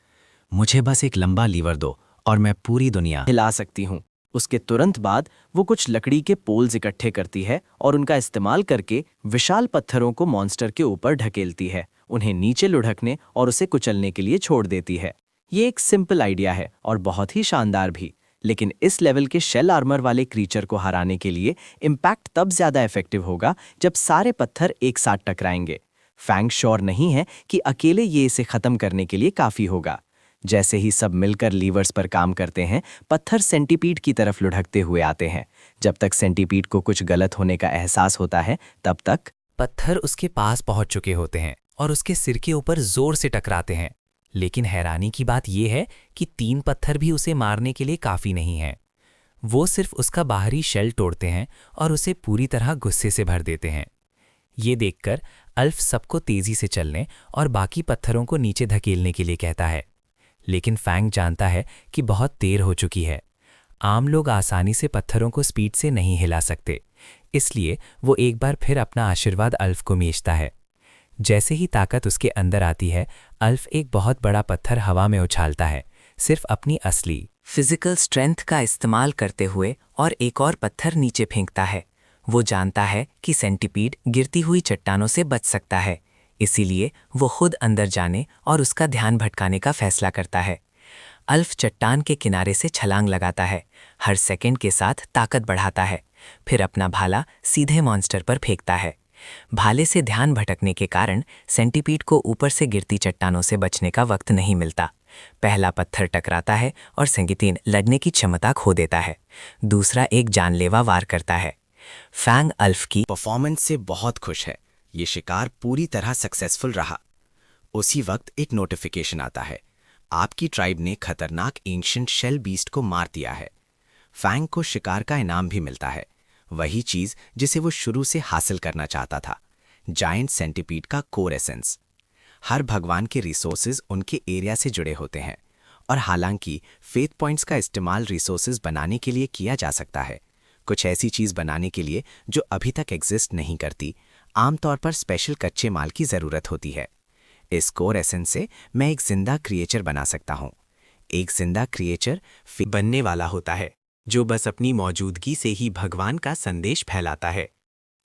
मुझे बस एक लंबा लीवर दो और मैं पूरी दुनिया हिला सकती हूँ। उसके तुरंत बाद वो कुछ लकड़ी के पोल्स इकट्ठे करती है और उनका इस्तेमाल करके विशाल पत्थरों को मॉन्स्टर के ऊपर ढकेलती है, उन्हें नीचे लुढ़कने और उसे कुचलने के लिए छोड़ देती है। ये एक सिंपल आइडिया है और बहुत ही शानदार भी, लेकिन इस लेवल के शेल आर्मर वाले क्रीचर को हराने के लिए इम्पैक्ट तब ज़्यादा इफेक्टिव होगा जब सारे पत्थर एक साथ टकराएंगे। फैंग श्योर नहीं है कि अकेले ये इसे ख़त्म करने के लिए काफ़ी होगा। जैसे ही सब मिलकर लीवर्स पर काम करते हैं, पत्थर सेंटीपीड की तरफ लुढ़कते हुए आते हैं। जब तक सेंटीपीड को कुछ गलत होने का एहसास होता है, तब तक पत्थर उसके पास पहुंच चुके होते हैं और उसके सिर के ऊपर जोर से टकराते हैं। लेकिन हैरानी की बात यह है कि 3 पत्थर भी उसे मारने के लिए काफ़ी नहीं हैं। वो सिर्फ उसका बाहरी शेल तोड़ते हैं और उसे पूरी तरह गुस्से से भर देते हैं। ये देखकर अल्फ सबको तेज़ी से चलने और बाकी पत्थरों को नीचे धकेलने के लिए कहता है। लेकिन फैंग जानता है कि बहुत देर हो चुकी है। आम लोग आसानी से पत्थरों को स्पीड से नहीं हिला सकते, इसलिए वो एक बार फिर अपना आशीर्वाद अल्फ को मेजता है। जैसे ही ताकत उसके अंदर आती है, अल्फ एक बहुत बड़ा पत्थर हवा में उछालता है, सिर्फ अपनी असली फिजिकल स्ट्रेंथ का इस्तेमाल करते हुए, और एक और पत्थर नीचे फेंकता है। वो जानता है कि सेंटीपीड गिरती हुई चट्टानों से बच सकता है, इसीलिए वो खुद अंदर जाने और उसका ध्यान भटकाने का फैसला करता है। अल्फ चट्टान के किनारे से छलांग लगाता है, हर सेकंड के साथ ताकत बढ़ाता है, फिर अपना भाला सीधे मॉन्स्टर पर फेंकता है। भाले से ध्यान भटकने के कारण सेंटीपीड को ऊपर से गिरती चट्टानों से बचने का वक्त नहीं मिलता। पहला पत्थर टकराता है और सेंगितीन लड़ने की क्षमता खो देता है। दूसरा एक जानलेवा वार करता है। फैंग अल्फ की परफॉर्मेंस से बहुत खुश है। ये शिकार पूरी तरह सक्सेसफुल रहा। उसी वक्त एक नोटिफिकेशन आता है, आपकी ट्राइब ने खतरनाक एंशिएंट शेल बीस्ट को मार दिया है। फैंग को शिकार का इनाम भी मिलता है, वही चीज जिसे वो शुरू से हासिल करना चाहता था, जायंट सेंटीपीड का कोर एसेंस। हर भगवान के रिसोर्सेज उनके एरिया से जुड़े होते हैं, और हालांकि फेथ पॉइंट्स का इस्तेमाल रिसोर्सेज बनाने के लिए किया जा सकता है, कुछ ऐसी चीज बनाने के लिए जो अभी तक एग्जिस्ट नहीं करती, आमतौर पर स्पेशल कच्चे माल की जरूरत होती है। इस कोर एसेंस से मैं एक जिंदा क्रिएचर बना सकता हूँ। एक जिंदा क्रिएचर बनने वाला होता है जो बस अपनी मौजूदगी से ही भगवान का संदेश फैलाता है,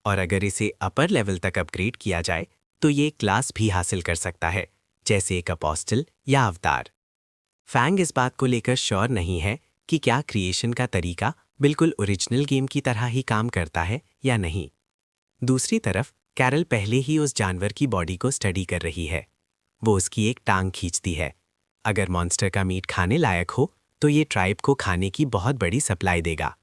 और अगर इसे अपर लेवल तक अपग्रेड किया जाए तो ये क्लास भी हासिल कर सकता है, जैसे एक अपोस्टल या अवतार। फैंग इस बात को लेकर श्योर नहीं है कि क्या क्रिएशन का तरीका बिल्कुल ओरिजिनल गेम की तरह ही काम करता है या नहीं। दूसरी तरफ कैरल पहले ही उस जानवर की बॉडी को स्टडी कर रही है। वो उसकी एक टांग खींचती है। अगर मॉन्स्टर का मीट खाने लायक हो तो ये ट्राइब को खाने की बहुत बड़ी सप्लाई देगा।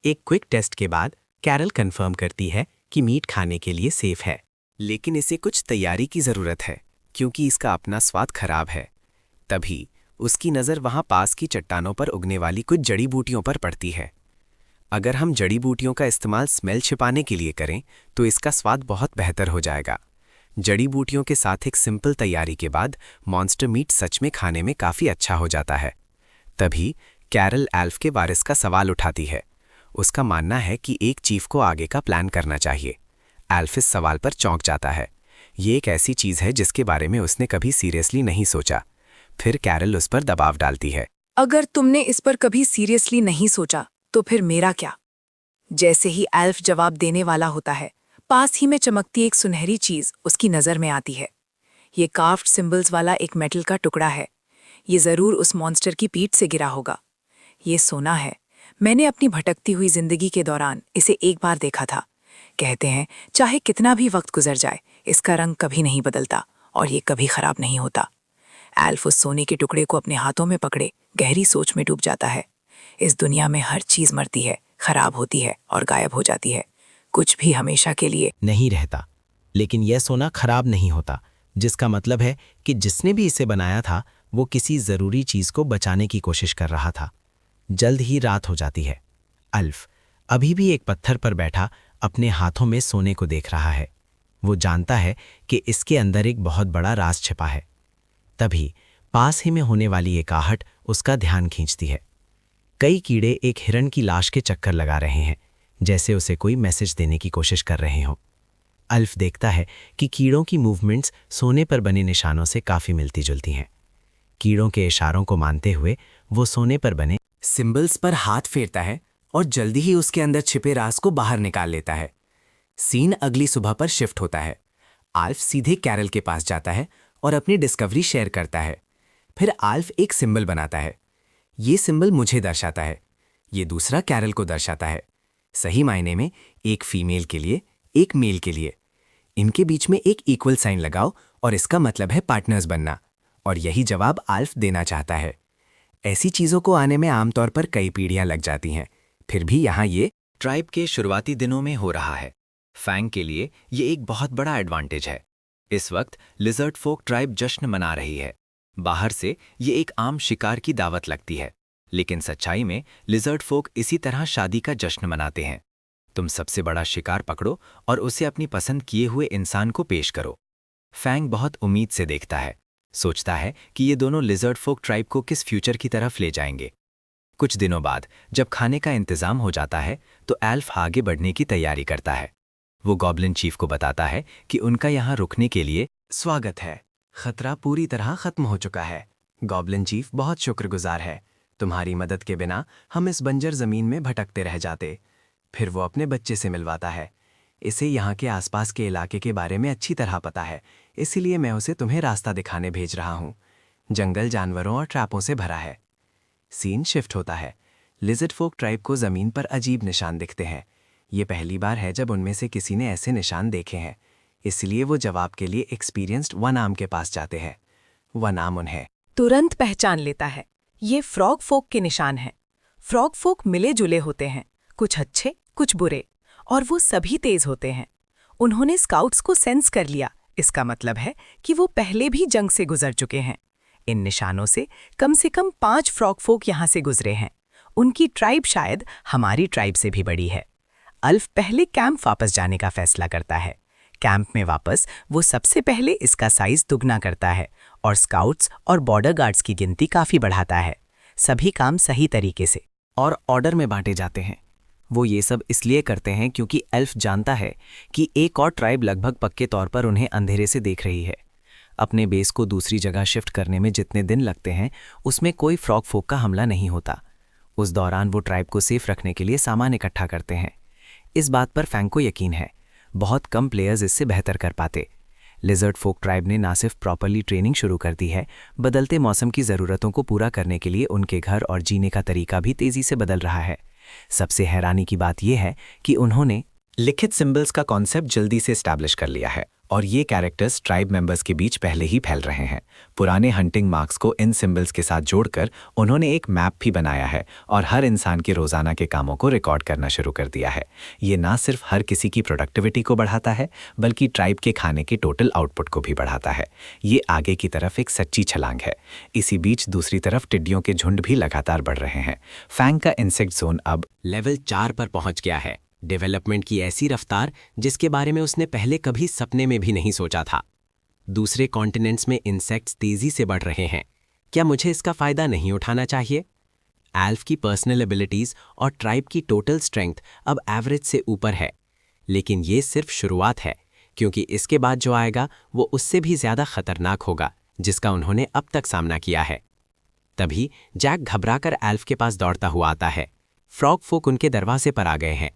एक क्विक टेस्ट के बाद कैरल कंफर्म करती है कि मीट खाने के लिए सेफ है, लेकिन इसे कुछ तैयारी की ज़रूरत है क्योंकि इसका अपना स्वाद खराब है। तभी उसकी नज़र वहाँ पास की चट्टानों पर उगने वाली कुछ जड़ी बूटियों पर पड़ती है। अगर हम जड़ी बूटियों का इस्तेमाल स्मेल छिपाने के लिए करें तो इसका स्वाद बहुत बेहतर हो जाएगा। जड़ी बूटियों के साथ एक सिंपल तैयारी के बाद मॉन्स्टर मीट सच में खाने में काफ़ी अच्छा हो जाता है। तभी कैरल एल्फ के वारिस का सवाल उठाती है। उसका मानना है कि एक चीफ को आगे का प्लान करना चाहिए। एल्फ इस सवाल पर चौंक जाता है। ये एक ऐसी चीज़ है जिसके बारे में उसने कभी सीरियसली नहीं सोचा। फिर कैरल उस पर दबाव डालती है। अगर तुमने इस पर कभी सीरियसली नहीं सोचा तो फिर मेरा क्या? जैसे ही एल्फ जवाब देने वाला होता है, पास ही में चमकती एक सुनहरी चीज उसकी नजर में आती है। ये कार्व्ड सिंबल्स वाला एक मेटल का टुकड़ा है। ये जरूर उस मॉन्स्टर की पीठ से गिरा होगा। ये सोना है। मैंने अपनी भटकती हुई जिंदगी के दौरान इसे एक बार देखा था। कहते हैं चाहे कितना भी वक्त गुजर जाए, इसका रंग कभी नहीं बदलता और ये कभी खराब नहीं होता। एल्फ उस सोने के टुकड़े को अपने हाथों में पकड़े गहरी सोच में डूब जाता है। इस दुनिया में हर चीज मरती है, खराब होती है और गायब हो जाती है। कुछ भी हमेशा के लिए नहीं रहता, लेकिन यह सोना खराब नहीं होता, जिसका मतलब है कि जिसने भी इसे बनाया था वो किसी ज़रूरी चीज़ को बचाने की कोशिश कर रहा था। जल्द ही रात हो जाती है। अल्फ अभी भी एक पत्थर पर बैठा अपने हाथों में सोने को देख रहा है। वो जानता है कि इसके अंदर एक बहुत बड़ा राज छिपा है। तभी पास ही में होने वाली एक आहट उसका ध्यान खींचती है। कई कीड़े एक हिरण की लाश के चक्कर लगा रहे हैं, जैसे उसे कोई मैसेज देने की कोशिश कर रहे हों। अल्फ देखता है कि कीड़ों की मूवमेंट्स सोने पर बने निशानों से काफ़ी मिलती जुलती हैं। कीड़ों के इशारों को मानते हुए वो सोने पर बने सिंबल्स पर हाथ फेरता है और जल्दी ही उसके अंदर छिपे राज को बाहर निकाल लेता है। सीन अगली सुबह पर शिफ्ट होता है। आल्फ सीधे कैरल के पास जाता है और अपनी डिस्कवरी शेयर करता है। फिर आल्फ एक सिंबल बनाता है। ये सिंबल मुझे दर्शाता है, ये दूसरा कैरल को दर्शाता है। सही मायने में एक फीमेल के लिए, एक मेल के लिए। इनके बीच में एक इक्वल साइन लगाओ और इसका मतलब है पार्टनर्स बनना। और यही जवाब आल्फ देना चाहता है। ऐसी चीज़ों को आने में आमतौर पर कई पीढ़ियां लग जाती हैं। फिर भी यहाँ ये ट्राइब के शुरुआती दिनों में हो रहा है। फैंग के लिए ये एक बहुत बड़ा एडवांटेज है। इस वक्त लिजर्ड फोक ट्राइब जश्न मना रही है। बाहर से ये एक आम शिकार की दावत लगती है, लेकिन सच्चाई में लिजर्ड फोक इसी तरह शादी का जश्न मनाते हैं। तुम सबसे बड़ा शिकार पकड़ो और उसे अपनी पसंद किए हुए इंसान को पेश करो। फैंग बहुत उम्मीद से देखता है, सोचता है कि ये दोनों लिजर्ड फोक ट्राइब को किस फ्यूचर की तरफ ले जाएंगे। कुछ दिनों बाद जब खाने का इंतजाम हो जाता है तो एल्फ आगे बढ़ने की तैयारी करता है। वो गॉब्लिन चीफ को बताता है कि उनका यहाँ रुकने के लिए स्वागत है। खतरा पूरी तरह खत्म हो चुका है। गॉब्लिन चीफ बहुत शुक्रगुजार है। तुम्हारी मदद के बिना हम इस बंजर जमीन में भटकते रह जाते। फिर वो अपने बच्चे से मिलवाता है। इसे यहाँ के आसपास के इलाके के बारे में अच्छी तरह पता है, इसीलिए मैं उसे तुम्हें रास्ता दिखाने भेज रहा हूँ। जंगल जानवरों और ट्रैपों से भरा है। सीन शिफ्ट होता है। लिजर्ड फोक ट्राइब को जमीन पर अजीब निशान दिखते हैं। ये पहली बार है जब उनमें से किसी ने ऐसे निशान देखे हैं, इसलिए वो जवाब के लिए एक्सपीरियंस्ड वन आर्म के पास जाते हैं। वन आर्म उन्हें तुरंत पहचान लेता है। ये फ्रॉग फोक के निशान हैं। फ्रॉग फोक मिले जुले होते हैं, कुछ अच्छे कुछ बुरे, और वो सभी तेज होते हैं। उन्होंने स्काउट्स को सेंस कर लिया। इसका मतलब है कि वो पहले भी जंग से गुजर चुके हैं। इन निशानों से कम 5 फ्रॉग फोक यहाँ से गुजरे हैं। उनकी ट्राइब शायद हमारी ट्राइब से भी बड़ी है। अल्फ पहले कैंप वापस जाने का फैसला करता है। कैंप में वापस वो सबसे पहले इसका साइज दुगना करता है और स्काउट्स और बॉर्डर गार्ड्स की गिनती काफ़ी बढ़ाता है। सभी काम सही तरीके से और ऑर्डर में बांटे जाते हैं। वो ये सब इसलिए करते हैं क्योंकि एल्फ जानता है कि एक और ट्राइब लगभग पक्के तौर पर उन्हें अंधेरे से देख रही है। अपने बेस को दूसरी जगह शिफ्ट करने में जितने दिन लगते हैं उसमें कोई फ्रॉग फोक का हमला नहीं होता। उस दौरान वो ट्राइब को सेफ रखने के लिए सामान इकट्ठा करते हैं। इस बात पर फैंग को यकीन है, बहुत कम प्लेयर्स इससे बेहतर कर पाते। लिजर्ड फोक ट्राइब ने ना सिर्फ प्रॉपरली ट्रेनिंग शुरू कर दी है, बदलते मौसम की ज़रूरतों को पूरा करने के लिए उनके घर और जीने का तरीका भी तेज़ी से बदल रहा है। सबसे हैरानी की बात यह है कि उन्होंने लिखित सिंबल्स का कॉन्सेप्ट जल्दी से एस्टैब्लिश कर लिया है और ये कैरेक्टर्स ट्राइब मेंबर्स के बीच पहले ही फैल रहे हैं। पुराने हंटिंग मार्क्स को इन सिंबल्स के साथ जोड़कर उन्होंने एक मैप भी बनाया है और हर इंसान के रोजाना के कामों को रिकॉर्ड करना शुरू कर दिया है। ये ना सिर्फ हर किसी की प्रोडक्टिविटी को बढ़ाता है, बल्कि ट्राइब के खाने के टोटल आउटपुट को भी बढ़ाता है। ये आगे की तरफ एक सच्ची छलांग है। इसी बीच दूसरी तरफ टिड्डियों के झुंड भी लगातार बढ़ रहे हैं। फैंग का इंसेक्ट जोन अब लेवल 4 पर पहुंच गया है। डेवलपमेंट की ऐसी रफ्तार जिसके बारे में उसने पहले कभी सपने में भी नहीं सोचा था। दूसरे कॉन्टिनेंट्स में इंसेक्ट्स तेजी से बढ़ रहे हैं। क्या मुझे इसका फायदा नहीं उठाना चाहिए? एल्फ की पर्सनल एबिलिटीज और ट्राइब की टोटल स्ट्रेंथ अब एवरेज से ऊपर है। लेकिन ये सिर्फ शुरुआत है, क्योंकि इसके बाद जो आएगा वो उससे भी ज्यादा खतरनाक होगा जिसका उन्होंने अब तक सामना किया है। तभी जैक घबराकर एल्फ के पास दौड़ता हुआ आता है। फ्रॉग फोक उनके दरवाजे पर आ गए हैं।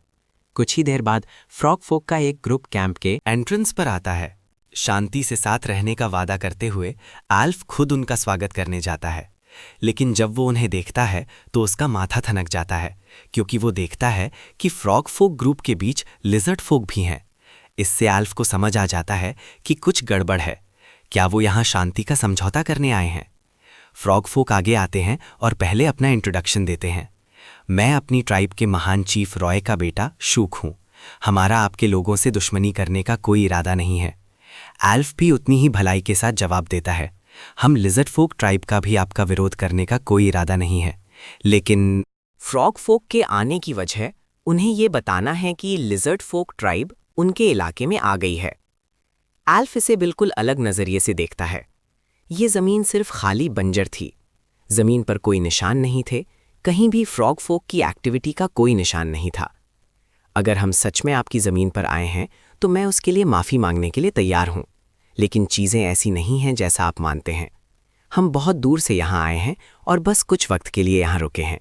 कुछ ही देर बाद फ्रॉग फोक का एक ग्रुप कैंप के एंट्रेंस पर आता है। शांति से साथ रहने का वादा करते हुए एल्फ खुद उनका स्वागत करने जाता है, लेकिन जब वो उन्हें देखता है तो उसका माथा ठनक जाता है, क्योंकि वो देखता है कि फ्रॉग फोक ग्रुप के बीच लिजर्ड फोक भी हैं। इससे एल्फ को समझ आ जाता है कि कुछ गड़बड़ है। क्या वो यहाँ शांति का समझौता करने आए हैं? फ्रॉग फोक आगे आते हैं और पहले अपना इंट्रोडक्शन देते हैं। मैं अपनी ट्राइब के महान चीफ रॉय का बेटा शूक हूँ। हमारा आपके लोगों से दुश्मनी करने का कोई इरादा नहीं है। एल्फ भी उतनी ही भलाई के साथ जवाब देता है। हम लिजर्ड फोक ट्राइब का भी आपका विरोध करने का कोई इरादा नहीं है, लेकिन फ्रॉग फोक के आने की वजह उन्हें ये बताना है कि लिजर्ड फोक ट्राइब उनके इलाके में आ गई है। एल्फ इसे बिल्कुल अलग नज़रिए से देखता है। ये ज़मीन सिर्फ खाली बंजर थी। ज़मीन पर कोई निशान नहीं थे, कहीं भी फ्रॉग फोक की एक्टिविटी का कोई निशान नहीं था। अगर हम सच में आपकी ज़मीन पर आए हैं तो मैं उसके लिए माफ़ी मांगने के लिए तैयार हूँ, लेकिन चीज़ें ऐसी नहीं हैं जैसा आप मानते हैं। हम बहुत दूर से यहाँ आए हैं और बस कुछ वक्त के लिए यहाँ रुके हैं।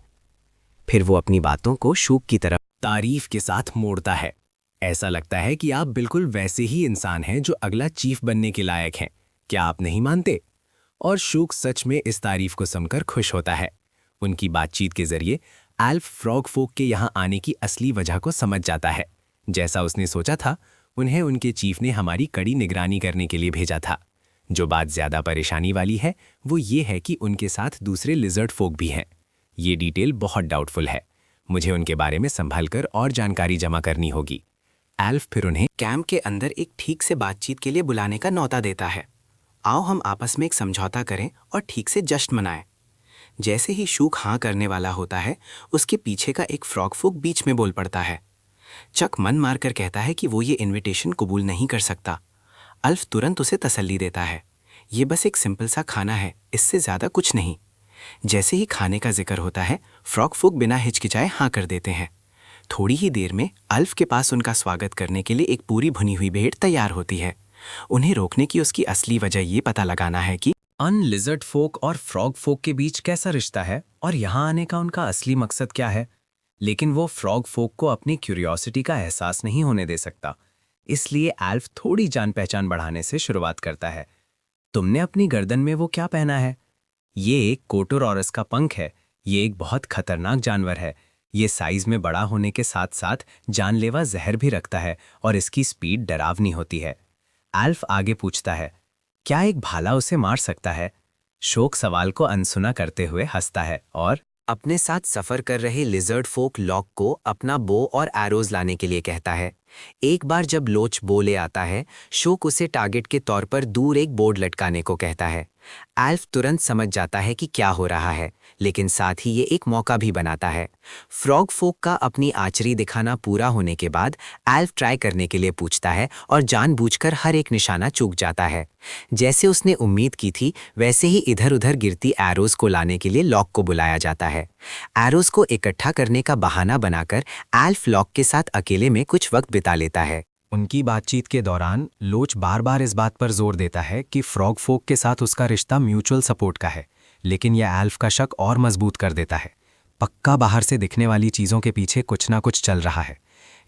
फिर वो अपनी बातों को शूक की तरफ तारीफ के साथ मोड़ता है। ऐसा लगता है कि आप बिल्कुल वैसे ही इंसान हैं जो अगला चीफ बनने के लायक हैं। क्या आप नहीं मानते? और शूक सच में इस तारीफ को सुनकर खुश होता है। उनकी बातचीत के जरिए एल्फ फ्रॉग फोक के यहाँ आने की असली वजह को समझ जाता है। जैसा उसने सोचा था, उन्हें उनके चीफ ने हमारी कड़ी निगरानी करने के लिए भेजा था। जो बात ज्यादा परेशानी वाली है वो ये है कि उनके साथ दूसरे लिजर्ड फोक भी हैं। ये डिटेल बहुत डाउटफुल है। मुझे उनके बारे में संभलकर और जानकारी जमा करनी होगी। एल्फ फिर उन्हें कैंप के अंदर एक ठीक से बातचीत के लिए बुलाने का न्योता देता है। आओ हम आपस में एक समझौता करें और ठीक से जश्न मनाएं। जैसे ही शूक हाँ करने वाला होता है, उसके पीछे का एक फ्रॉग फोक बीच में बोल पड़ता है। चक मन मारकर कहता है कि वो ये इनविटेशन कबूल नहीं कर सकता। अल्फ तुरंत उसे तसल्ली देता है। ये बस एक सिंपल सा खाना है, इससे ज़्यादा कुछ नहीं। जैसे ही खाने का जिक्र होता है, फ्रॉग फोक बिना हिचकिचाए हाँ कर देते हैं। थोड़ी ही देर में अल्फ के पास उनका स्वागत करने के लिए एक पूरी भुनी हुई भेड़ तैयार होती है। उन्हें रोकने की उसकी असली वजह ये पता लगाना है कि लिजर्ड फोक और फ्रॉग फोक के बीच कैसा रिश्ता है और यहाँ आने का उनका असली मकसद क्या है। लेकिन वो फ्रॉग फोक को अपनी क्यूरियोसिटी का एहसास नहीं होने दे सकता। इसलिए एल्फ थोड़ी जान पहचान बढ़ाने से शुरुआत करता है। तुमने अपनी गर्दन में वो क्या पहना है? ये एक कोटोरॉरस का पंख है। ये एक बहुत खतरनाक जानवर है। ये साइज में बड़ा होने के साथ साथ जानलेवा जहर भी रखता है और इसकी स्पीड डरावनी होती है। एल्फ आगे पूछता है, क्या एक भाला उसे मार सकता है? शोक सवाल को अनसुना करते हुए हंसता है और अपने साथ सफ़र कर रहे लिजर्ड फोक लॉक को अपना बो और एरोज लाने के लिए कहता है। एक बार जब लोच बो ले आता है, शोक उसे टारगेट के तौर पर दूर एक बोर्ड लटकाने को कहता है। एल्फ तुरंत समझ जाता है कि क्या हो रहा है, लेकिन साथ ही ये एक मौका भी बनाता है। फ्रॉग फोक का अपनी आर्चरी दिखाना पूरा होने के बाद एल्फ ट्राई करने के लिए पूछता है और जानबूझकर हर एक निशाना चूक जाता है। जैसे उसने उम्मीद की थी, वैसे ही इधर उधर गिरती एरोज को लाने के लिए लॉक को बुलाया जाता है। एरोज को इकट्ठा करने का बहाना बनाकर एल्फ लॉक के साथ अकेले में कुछ वक्त बिता लेता है। उनकी बातचीत के दौरान लोच बार बार इस बात पर जोर देता है कि फ्रॉग फोक के साथ उसका रिश्ता म्यूचुअल सपोर्ट का है, लेकिन यह एल्फ का शक और मजबूत कर देता है। पक्का बाहर से दिखने वाली चीज़ों के पीछे कुछ ना कुछ चल रहा है।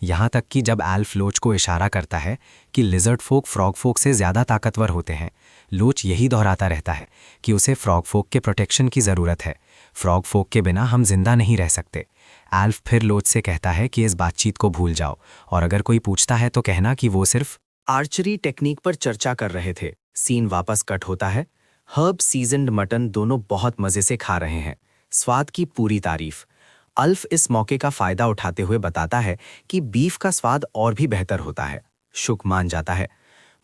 यहाँ तक कि जब एल्फ लोच को इशारा करता है कि लिजर्ड फोक फ्रॉग फोक से ज़्यादा ताकतवर होते हैं, लोच यही दोहराता रहता है कि उसे फ्रॉग फोक के प्रोटेक्शन की ज़रूरत है। फ्रॉग फोक के बिना हम जिंदा नहीं रह सकते। एल्फ फिर लोच से कहता है कि इस बातचीत को भूल जाओ और अगर कोई पूछता है तो कहना कि वो सिर्फ आर्चरी टेक्निक पर चर्चा कर रहे थे। सीन वापस कट होता है। हर्ब सीजन्ड मटन दोनों बहुत मज़े से खा रहे हैं। स्वाद की पूरी तारीफ। अल्फ इस मौके का फ़ायदा उठाते हुए बताता है कि बीफ का स्वाद और भी बेहतर होता है। शुक मान जाता है,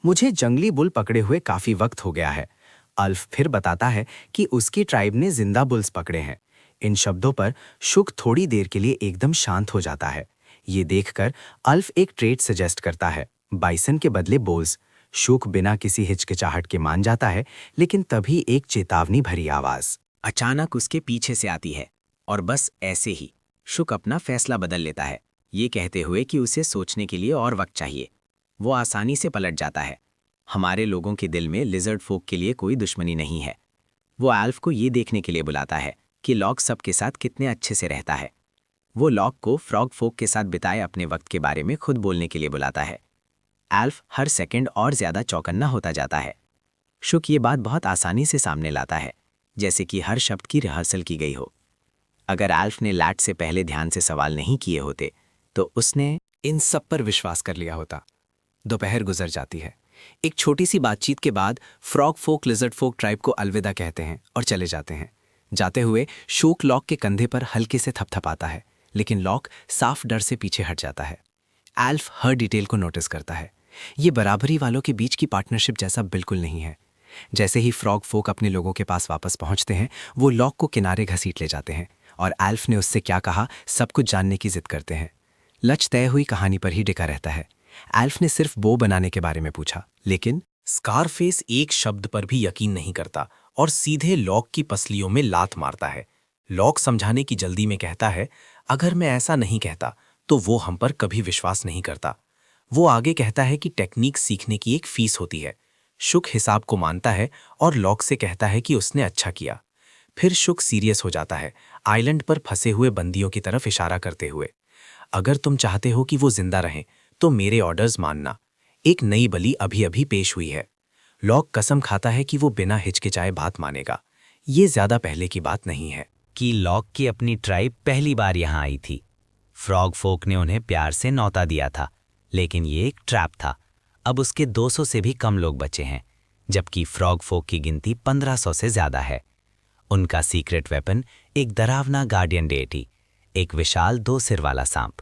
मुझे जंगली बुल पकड़े हुए काफ़ी वक्त हो गया है। अल्फ फिर बताता है कि उसकी ट्राइब ने जिंदा बुल्स पकड़े हैं। इन शब्दों पर शुक थोड़ी देर के लिए एकदम शांत हो जाता है। ये देखकर अल्फ एक ट्रेड सजेस्ट करता है, बाइसन के बदले बोल्स। शुक बिना किसी हिचकिचाहट के मान जाता है, लेकिन तभी एक चेतावनी भरी आवाज़ अचानक उसके पीछे से आती है और बस ऐसे ही शुक अपना फैसला बदल लेता है, ये कहते हुए कि उसे सोचने के लिए और वक्त चाहिए। वो आसानी से पलट जाता है। हमारे लोगों के दिल में लिजर्ड फोक के लिए कोई दुश्मनी नहीं है। वो एल्फ को ये देखने के लिए बुलाता है कि लॉक सबके साथ कितने अच्छे से रहता है। वो लॉक को फ्रॉग फोक के साथ बिताए अपने वक्त के बारे में खुद बोलने के लिए बुलाता है। एल्फ हर सेकंड और ज़्यादा चौकन्ना होता जाता है। शुक ये बात बहुत आसानी से सामने लाता है, जैसे कि हर शब्द की रिहर्सल की गई हो। अगर एल्फ ने लैट से पहले ध्यान से सवाल नहीं किए होते तो उसने इन सब पर विश्वास कर लिया होता। दोपहर गुजर जाती है। एक छोटी सी बातचीत के बाद फ्रॉग फोक लिजर्ड फोक ट्राइब को अलविदा कहते हैं और चले जाते हैं। जाते हुए शूक लॉक के कंधे पर हल्के से थपथपाता है, लेकिन लॉक साफ डर से पीछे हट जाता है। एल्फ हर डिटेल को नोटिस करता है। ये बराबरी वालों के बीच की पार्टनरशिप जैसा बिल्कुल नहीं है। जैसे ही फ्रॉग फोक अपने लोगों के पास वापस पहुंचते हैं, वो लॉक को किनारे घसीट ले जाते हैं और एल्फ ने उससे क्या कहा सब कुछ जानने की जिद करते हैं। लच तय हुई कहानी पर ही टिका रहता है। एल्फ ने सिर्फ बो बनाने के बारे में पूछा, लेकिन स्कारफेस एक शब्द पर भी यकीन नहीं करता और सीधे लॉक की पसलियों में लात मारता है। लॉक समझाने की जल्दी में कहता है, अगर मैं ऐसा नहीं कहता तो वो हम पर कभी विश्वास नहीं करता। वो आगे कहता है कि टेक्निक सीखने की एक फीस होती है। शुक हिसाब को मानता है और लॉक से कहता है कि उसने अच्छा किया। फिर शुक सीरियस हो जाता है, आइलैंड पर फंसे हुए बंदियों की तरफ इशारा करते हुए। अगर तुम चाहते हो कि वो जिंदा रहें तो मेरे ऑर्डर्स मानना। एक नई बलि अभी अभी पेश हुई है। लॉक कसम खाता है कि वो बिना हिचकिचाए बात मानेगा। ये ज्यादा पहले की बात नहीं है कि लॉक की अपनी ट्राइब पहली बार यहाँ आई थी। फ्रॉग फोक ने उन्हें प्यार से न्योता दिया था, लेकिन ये एक ट्रैप था। अब उसके 200 से भी कम लोग बचे हैं, जबकि फ्रॉग फोक की गिनती 1500 से ज्यादा है। उनका सीक्रेट वेपन एक डरावना गार्डियन डेटी, एक विशाल 2 सिर वाला सांप।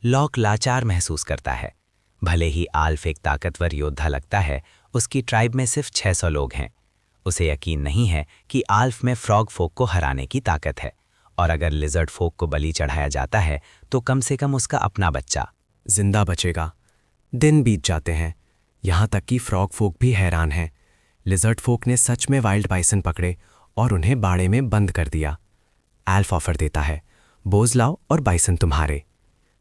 लॉक लाचार महसूस करता है। भले ही आल्फ एक ताकतवर योद्धा लगता है, उसकी ट्राइब में सिर्फ 600 लोग हैं। उसे यकीन नहीं है कि आल्फ में फ्रॉग फोक को हराने की ताकत है, और अगर लिजर्ड फोक को बलि चढ़ाया जाता है तो कम से कम उसका अपना बच्चा जिंदा बचेगा। दिन बीत जाते हैं, यहाँ तक कि फ्रॉग फोक भी हैरान है। लिजर्ड फोक ने सच में वाइल्ड बाइसन पकड़े और उन्हें बाड़े में बंद कर दिया। एल्फ ऑफर देता है, बोझ लाओ और बाइसन तुम्हारे।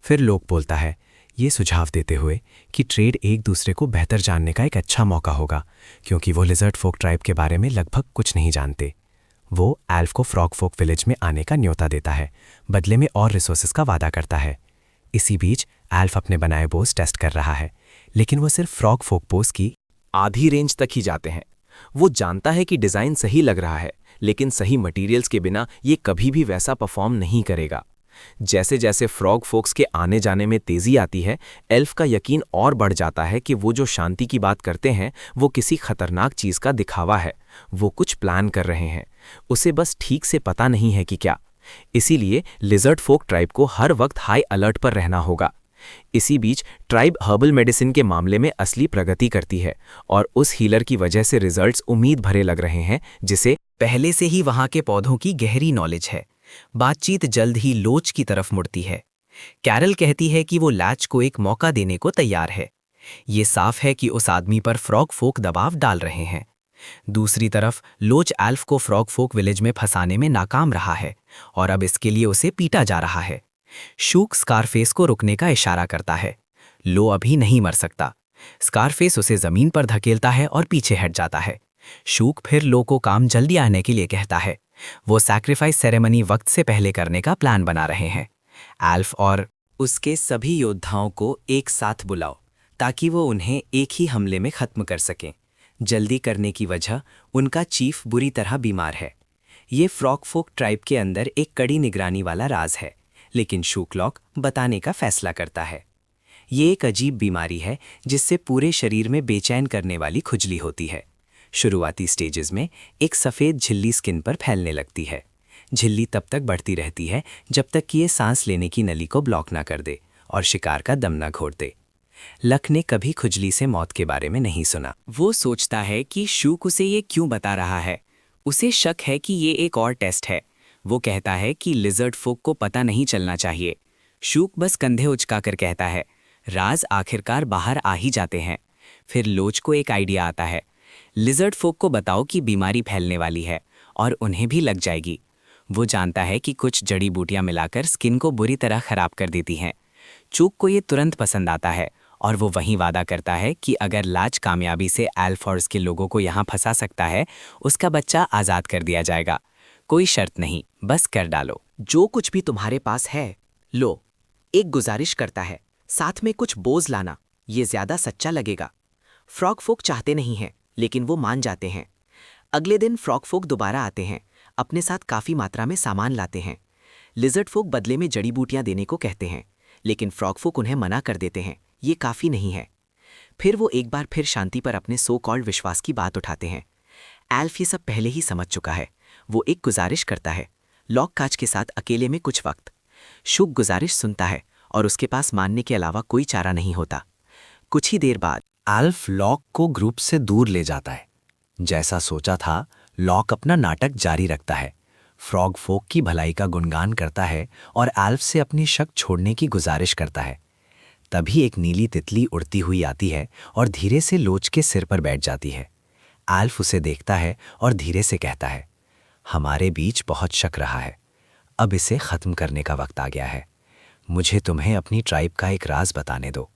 फिर लोक बोलता है, ये सुझाव देते हुए कि ट्रेड एक दूसरे को बेहतर जानने का एक अच्छा मौका होगा, क्योंकि वो लिजर्ड फोक ट्राइब के बारे में लगभग कुछ नहीं जानते। वो एल्फ को फ्रॉग फोक विलेज में आने का न्योता देता है, बदले में और रिसोर्सेज का वादा करता है। इसी बीच एल्फ अपने बनाए बोस टेस्ट कर रहा है, लेकिन वो सिर्फ फ्रॉग फोक बोस की आधी रेंज तक ही जाते हैं। वो जानता है कि डिज़ाइन सही लग रहा है, लेकिन सही मटेरियल्स के बिना ये कभी भी वैसा परफॉर्म नहीं करेगा। जैसे जैसे फ्रॉग फोक्स के आने जाने में तेज़ी आती है, एल्फ का यकीन और बढ़ जाता है कि वो जो शांति की बात करते हैं वो किसी खतरनाक चीज़ का दिखावा है। वो कुछ प्लान कर रहे हैं, उसे बस ठीक से पता नहीं है कि क्या। इसीलिए लिजर्ड फोक ट्राइब को हर वक्त हाई अलर्ट पर रहना होगा। इसी बीच ट्राइब हर्बल मेडिसिन के मामले में असली प्रगति करती है, और उस हीलर की वजह से रिजल्ट्स उम्मीद भरे लग रहे हैं, जिसे पहले से ही वहां के पौधों की गहरी नॉलेज है। बातचीत जल्द ही लोच की तरफ मुड़ती है। कैरल कहती है कि वो लैच को एक मौका देने को तैयार है। ये साफ है कि उस आदमी पर फ्रॉग फोक दबाव डाल रहे हैं। दूसरी तरफ लोच एल्फ को फ्रॉग फोक विलेज में फंसाने में नाकाम रहा है, और अब इसके लिए उसे पीटा जा रहा है। शूक स्कारफेस को रुकने का इशारा करता है। लो अभी नहीं मर सकता। स्कारफेस उसे जमीन पर धकेलता है और पीछे हट जाता है। शूक फिर लो को काम जल्दी आने के लिए कहता है। वो सैक्रिफाइस सेरेमनी वक्त से पहले करने का प्लान बना रहे हैं। एल्फ और उसके सभी योद्धाओं को एक साथ बुलाओ, ताकि वो उन्हें एक ही हमले में खत्म कर सकें। जल्दी करने की वजह उनका चीफ बुरी तरह बीमार है। ये फ्रॉग फोक ट्राइब के अंदर एक कड़ी निगरानी वाला राज है, लेकिन शूकलॉक बताने का फैसला करता है। ये एक अजीब बीमारी है जिससे पूरे शरीर में बेचैन करने वाली खुजली होती है। शुरुआती स्टेजेस में एक सफ़ेद झिल्ली स्किन पर फैलने लगती है। झिल्ली तब तक बढ़ती रहती है जब तक कि ये सांस लेने की नली को ब्लॉक ना कर दे और शिकार का दम ना घोट दे। लक ने कभी खुजली से मौत के बारे में नहीं सुना। वो सोचता है कि शूक उसे ये क्यों बता रहा है। उसे शक है कि ये एक और टेस्ट है। वो कहता है कि लिजर्ड फोक को पता नहीं चलना चाहिए। शूक बस कंधे उचकाकर कहता है। राज आखिरकार बाहर आ ही जाते हैं। फिर लोच को एक आइडिया आता है। लिजर्ड फोक को बताओ कि बीमारी फैलने वाली है और उन्हें भी लग जाएगी। वो जानता है कि कुछ जड़ी बूटियां मिलाकर स्किन को बुरी तरह खराब कर देती हैं। चूक को ये तुरंत पसंद आता है और वो वहीं वादा करता है कि अगर लाज कामयाबी से एल्फ और उसके लोगों को यहाँ फंसा सकता है, उसका बच्चा आज़ाद कर दिया जाएगा। कोई शर्त नहीं, बस कर डालो। जो कुछ भी तुम्हारे पास है लो। एक गुजारिश करता है, साथ में कुछ बोझ लाना, ये ज्यादा सच्चा लगेगा। फ्रॉग फोक चाहते नहीं हैं, लेकिन वो मान जाते हैं। अगले दिन फ्रॉग फोक दोबारा आते हैं, अपने साथ काफी मात्रा में सामान लाते हैं। लिजर्ड फोक बदले में जड़ी बूटियां देने को कहते हैं, लेकिन फ्रॉग फोक उन्हें मना कर देते हैं, ये काफी नहीं है। फिर वो एक बार फिर शांति पर अपने सो कॉल्ड विश्वास की बात उठाते हैं। एल्फ ये सब पहले ही समझ चुका है। वो एक गुजारिश करता है, लॉक काच के साथ अकेले में कुछ वक्त। शुक गुजारिश सुनता है और उसके पास मानने के अलावा कोई चारा नहीं होता। कुछ ही देर बाद एल्फ लॉक को ग्रुप से दूर ले जाता है। जैसा सोचा था, लॉक अपना नाटक जारी रखता है। फ्रॉग फोक की भलाई का गुणगान करता है और एल्फ से अपनी शक छोड़ने की गुजारिश करता है। तभी एक नीली तितली उड़ती हुई आती है और धीरे से लोच के सिर पर बैठ जाती है। एल्फ उसे देखता है और धीरे से कहता है, हमारे बीच बहुत शक रहा है, अब इसे खत्म करने का वक्त आ गया है। मुझे तुम्हें अपनी ट्राइब का एक राज बताने दो।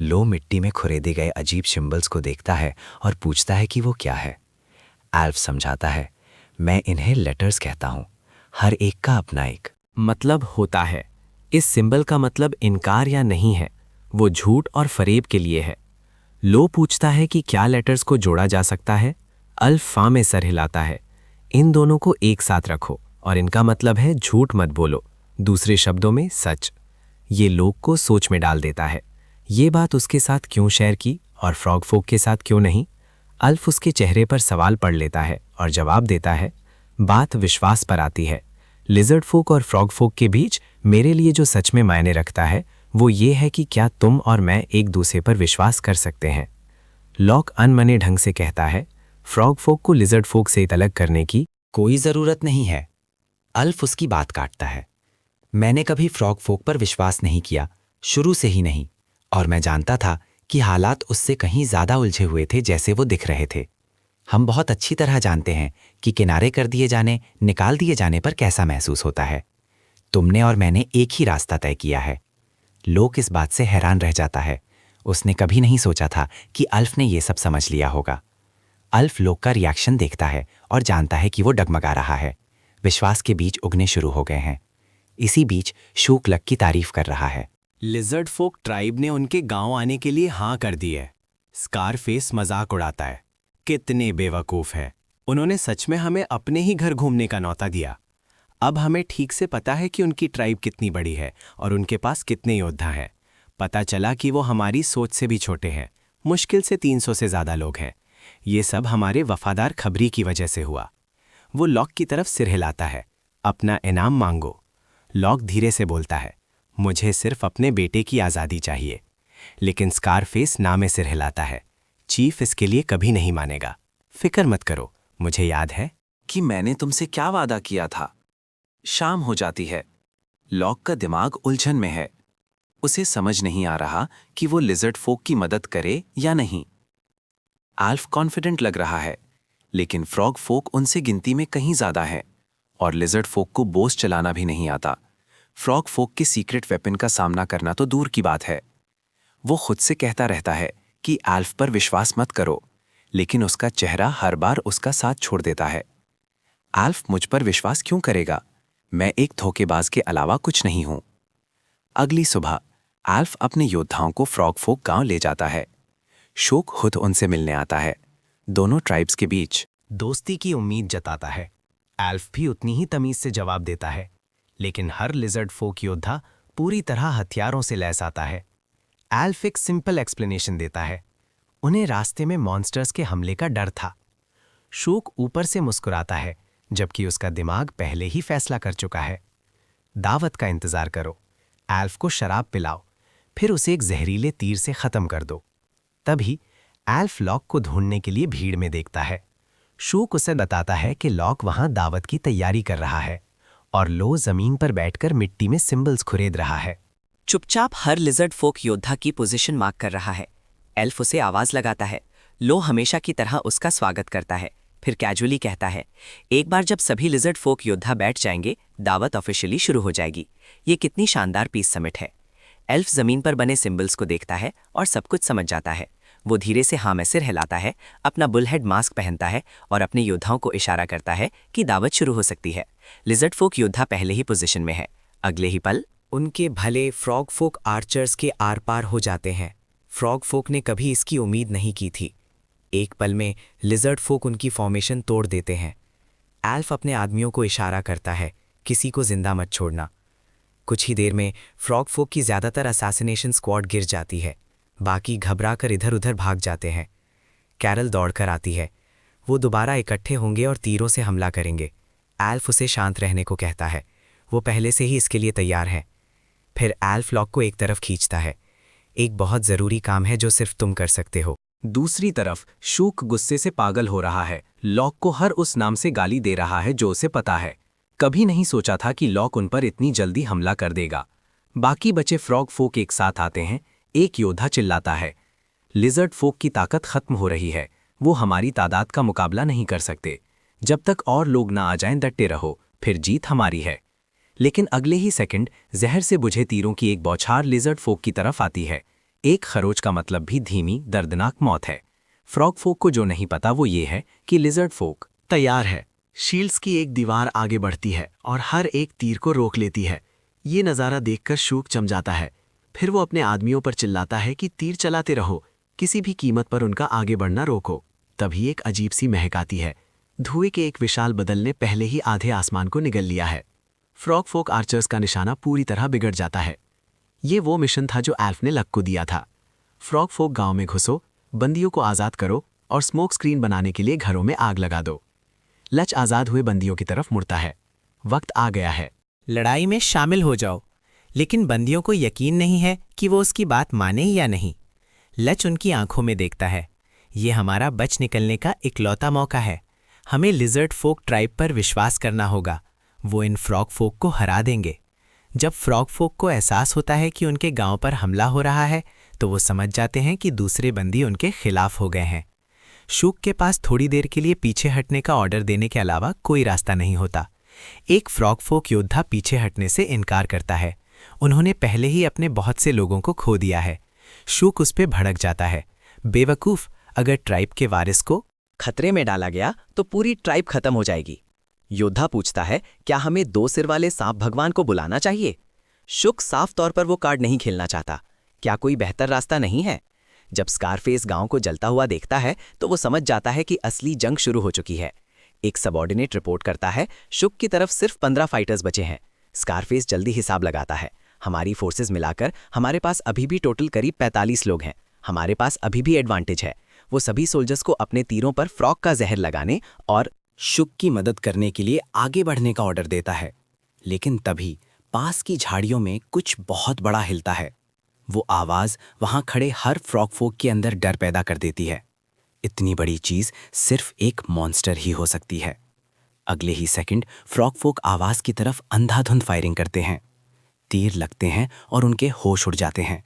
लो मिट्टी में खुरेदे गए अजीब सिंबल्स को देखता है और पूछता है कि वो क्या है। एल्फ समझाता है, मैं इन्हें लेटर्स कहता हूँ, हर एक का अपना एक मतलब होता है। इस सिंबल का मतलब इनकार या नहीं है, वो झूठ और फरेब के लिए है। लो पूछता है कि क्या लेटर्स को जोड़ा जा सकता है। अल्फ फा में सर हिलाता है, इन दोनों को एक साथ रखो और इनका मतलब है झूठ मत बोलो, दूसरे शब्दों में सच। ये लोग को सोच में डाल देता है, ये बात उसके साथ क्यों शेयर की और फ्रॉग फोक के साथ क्यों नहीं। अल्फ उसके चेहरे पर सवाल पढ़ लेता है और जवाब देता है। बात विश्वास पर आती है। लिजर्ड फोक और फ्रॉग फोक के बीच मेरे लिए जो सच में मायने रखता है वो ये है कि क्या तुम और मैं एक दूसरे पर विश्वास कर सकते हैं। लॉक अनमने ढंग से कहता है, फ्रॉग फोक को लिजर्ड फोक से अलग करने की कोई ज़रूरत नहीं है। अल्फ उसकी बात काटता है, मैंने कभी फ्रॉग फोक पर विश्वास नहीं किया, शुरू से ही नहीं, और मैं जानता था कि हालात उससे कहीं ज़्यादा उलझे हुए थे जैसे वो दिख रहे थे। हम बहुत अच्छी तरह जानते हैं कि किनारे कर दिए जाने, निकाल दिए जाने पर कैसा महसूस होता है। तुमने और मैंने एक ही रास्ता तय किया है। लोक इस बात से हैरान रह जाता है। उसने कभी नहीं सोचा था कि अल्फ ने ये सब समझ लिया होगा। अल्फ लोक का रिएक्शन देखता है और जानता है कि वो डगमगा रहा है। विश्वास के बीज उगने शुरू हो गए हैं। इसी बीच शूक लक की तारीफ कर रहा है। लिजर्ड फोक ट्राइब ने उनके गांव आने के लिए हाँ कर दी है। स्कारफेस मजाक उड़ाता है, कितने बेवकूफ है, उन्होंने सच में हमें अपने ही घर घूमने का न्योता दिया। अब हमें ठीक से पता है कि उनकी ट्राइब कितनी बड़ी है और उनके पास कितने योद्धा हैं। पता चला कि वो हमारी सोच से भी छोटे हैं, मुश्किल से 300 से ज़्यादा लोग हैं। ये सब हमारे वफादार खबरी की वजह से हुआ। वो लॉक की तरफ सिर हिलाता है, अपना इनाम मांगो। लॉक धीरे से बोलता है, मुझे सिर्फ अपने बेटे की आज़ादी चाहिए। लेकिन स्कारफेस ना में सिर हिलाता है, चीफ इसके लिए कभी नहीं मानेगा। फिक्र मत करो, मुझे याद है कि मैंने तुमसे क्या वादा किया था। शाम हो जाती है। लॉक का दिमाग उलझन में है। उसे समझ नहीं आ रहा कि वो लिजर्ड फोक की मदद करे या नहीं। एल्फ कॉन्फिडेंट लग रहा है, लेकिन फ्रॉग फोक उनसे गिनती में कहीं ज्यादा है और लिजर्ड फोक को बोस चलाना भी नहीं आता। फ्रॉग फोक के सीक्रेट वेपन का सामना करना तो दूर की बात है। वो खुद से कहता रहता है कि एल्फ पर विश्वास मत करो, लेकिन उसका चेहरा हर बार उसका साथ छोड़ देता है। एल्फ मुझ पर विश्वास क्यों करेगा? मैं एक धोखेबाज के अलावा कुछ नहीं हूं। अगली सुबह एल्फ अपने योद्धाओं को फ्रॉग फोक गांव ले जाता है। शोक खुद उनसे मिलने आता है। दोनों ट्राइब्स के बीच दोस्ती की उम्मीद जताता है। एल्फ भी उतनी ही तमीज से जवाब देता है, लेकिन हर लिजर्ड फोक योद्धा पूरी तरह हथियारों से लैस आता है। एल्फ एक सिंपल एक्सप्लेनेशन देता है, उन्हें रास्ते में मॉन्स्टर्स के हमले का डर था। शोक ऊपर से मुस्कुराता है, जबकि उसका दिमाग पहले ही फैसला कर चुका है। दावत का इंतजार करो, एल्फ को शराब पिलाओ, फिर उसे एक जहरीले तीर से खत्म कर दो। तभी एल्फ लॉक को ढूंढने के लिए भीड़ में देखता है। शूक उसे बताता है कि लॉक वहां दावत की तैयारी कर रहा है और लो जमीन पर बैठकर मिट्टी में सिंबल्स खुरेद रहा है। चुपचाप हर लिजर्ड फोक योद्धा की पोजीशन मार्क कर रहा है। एल्फ उसे आवाज लगाता है। लो हमेशा की तरह उसका स्वागत करता है, फिर कैजुअली कहता है, एक बार जब सभी लिजर्ड फोक योद्धा बैठ जाएंगे, दावत ऑफिशियली शुरू हो जाएगी। ये कितनी शानदार पीस समिट है। एल्फ जमीन पर बने सिंबल्स को देखता है और सब कुछ समझ जाता है। वो धीरे से हाँ में सिर हिलाता है, अपना बुलहेड मास्क पहनता है और अपने योद्धाओं को इशारा करता है कि दावत शुरू हो सकती है। लिजर्ड फोक योद्धा पहले ही पोजीशन में है। अगले ही पल उनके भले फ्रॉग फोक आर्चर्स के आर पार हो जाते हैं। फ्रॉग फोक ने कभी इसकी उम्मीद नहीं की थी। एक पल में लिजर्ड फोक उनकी फॉर्मेशन तोड़ देते हैं। एल्फ अपने आदमियों को इशारा करता है, किसी को जिंदा मत छोड़ना। कुछ ही देर में फ्रॉग फोक की ज़्यादातर असैसिनेशन स्क्वाड गिर जाती है। बाकी घबरा कर इधर उधर भाग जाते हैं। कैरल दौड़कर आती है। वो दोबारा इकट्ठे होंगे और तीरों से हमला करेंगे। एल्फ उसे शांत रहने को कहता है। वो पहले से ही इसके लिए तैयार है। फिर एल्फ लॉक को एक तरफ खींचता है। एक बहुत ज़रूरी काम है जो सिर्फ तुम कर सकते हो। दूसरी तरफ शूक गुस्से से पागल हो रहा है। लॉक को हर उस नाम से गाली दे रहा है जो उसे पता है। कभी नहीं सोचा था कि लॉक उन पर इतनी जल्दी हमला कर देगा। बाकी बचे फ्रॉग फोक एक साथ आते हैं। एक योद्धा चिल्लाता है, लिजर्ड फोक की ताकत खत्म हो रही है। वो हमारी तादाद का मुकाबला नहीं कर सकते। जब तक और लोग ना आ जाएं, डटे रहो, फिर जीत हमारी है। लेकिन अगले ही सेकंड जहर से बुझे तीरों की एक बौछार लिजर्ड फोक की तरफ आती है। एक खरोच का मतलब भी धीमी दर्दनाक मौत है। फ्रॉग फोक को जो नहीं पता वो ये है कि लिजर्ड फोक तैयार है। शील्ड्स की एक दीवार आगे बढ़ती है और हर एक तीर को रोक लेती है। ये नज़ारा देखकर शूक जम जाता है। फिर वो अपने आदमियों पर चिल्लाता है कि तीर चलाते रहो, किसी भी कीमत पर उनका आगे बढ़ना रोको। तभी एक अजीब सी महक आती है। धुएं के एक विशाल बदल ने पहले ही आधे आसमान को निगल लिया है। फ्रॉग फोक आर्चर्स का निशाना पूरी तरह बिगड़ जाता है। ये वो मिशन था जो एल्फ ने लक को दिया था। फ्रॉग फोक गांव में घुसो, बंदियों को आज़ाद करो और स्मोक स्क्रीन बनाने के लिए घरों में आग लगा दो। लच आज़ाद हुए बंदियों की तरफ मुड़ता है। वक्त आ गया है। लड़ाई में शामिल हो जाओ। लेकिन बंदियों को यकीन नहीं है कि वो उसकी बात माने या नहीं। लच उनकी आंखों में देखता है। ये हमारा बच निकलने का इकलौता मौका है। हमें लिजर्ड फोक ट्राइब पर विश्वास करना होगा। वो इन फ्रॉग फोक को हरा देंगे। जब फ्रॉग फोक को एहसास होता है कि उनके गांव पर हमला हो रहा है, तो वो समझ जाते हैं कि दूसरे बंदी उनके खिलाफ हो गए हैं। शूक के पास थोड़ी देर के लिए पीछे हटने का ऑर्डर देने के अलावा कोई रास्ता नहीं होता। एक फ्रॉग फोक योद्धा पीछे हटने से इनकार करता है। उन्होंने पहले ही अपने बहुत से लोगों को खो दिया है। शूक उस पे भड़क जाता है। बेवकूफ़, अगर ट्राइब के वारिस को खतरे में डाला गया तो पूरी ट्राइब खत्म हो जाएगी। योद्धा पूछता है, क्या हमें 2 सिर वाले सांप भगवान को बुलाना चाहिए? शुक साफ तौर पर वो कार्ड नहीं खेलना चाहता। क्या कोई बेहतर रास्ता नहीं है? जब स्कारफेस गांव को जलता हुआ देखता है तो वो समझ जाता है कि असली जंग शुरू हो चुकी है। एक सबऑर्डिनेट रिपोर्ट करता है, शुक की तरफ सिर्फ 15 फाइटर्स बचे हैं। स्कारफेस जल्दी हिसाब लगाता है। हमारी फोर्सेस मिलाकर हमारे पास अभी भी टोटल करीब 45 लोग हैं। हमारे पास अभी भी एडवांटेज है। वो सभी सोल्जर्स को अपने तीरों पर फ्रॉग का जहर लगाने और शुक की मदद करने के लिए आगे बढ़ने का ऑर्डर देता है। लेकिन तभी पास की झाड़ियों में कुछ बहुत बड़ा हिलता है। वो आवाज़ वहां खड़े हर फ्रॉग फोक के अंदर डर पैदा कर देती है। इतनी बड़ी चीज़ सिर्फ एक मॉन्स्टर ही हो सकती है। अगले ही सेकंड फ्रॉग फोक आवाज़ की तरफ अंधाधुंध फायरिंग करते हैं। तीर लगते हैं और उनके होश उड़ जाते हैं।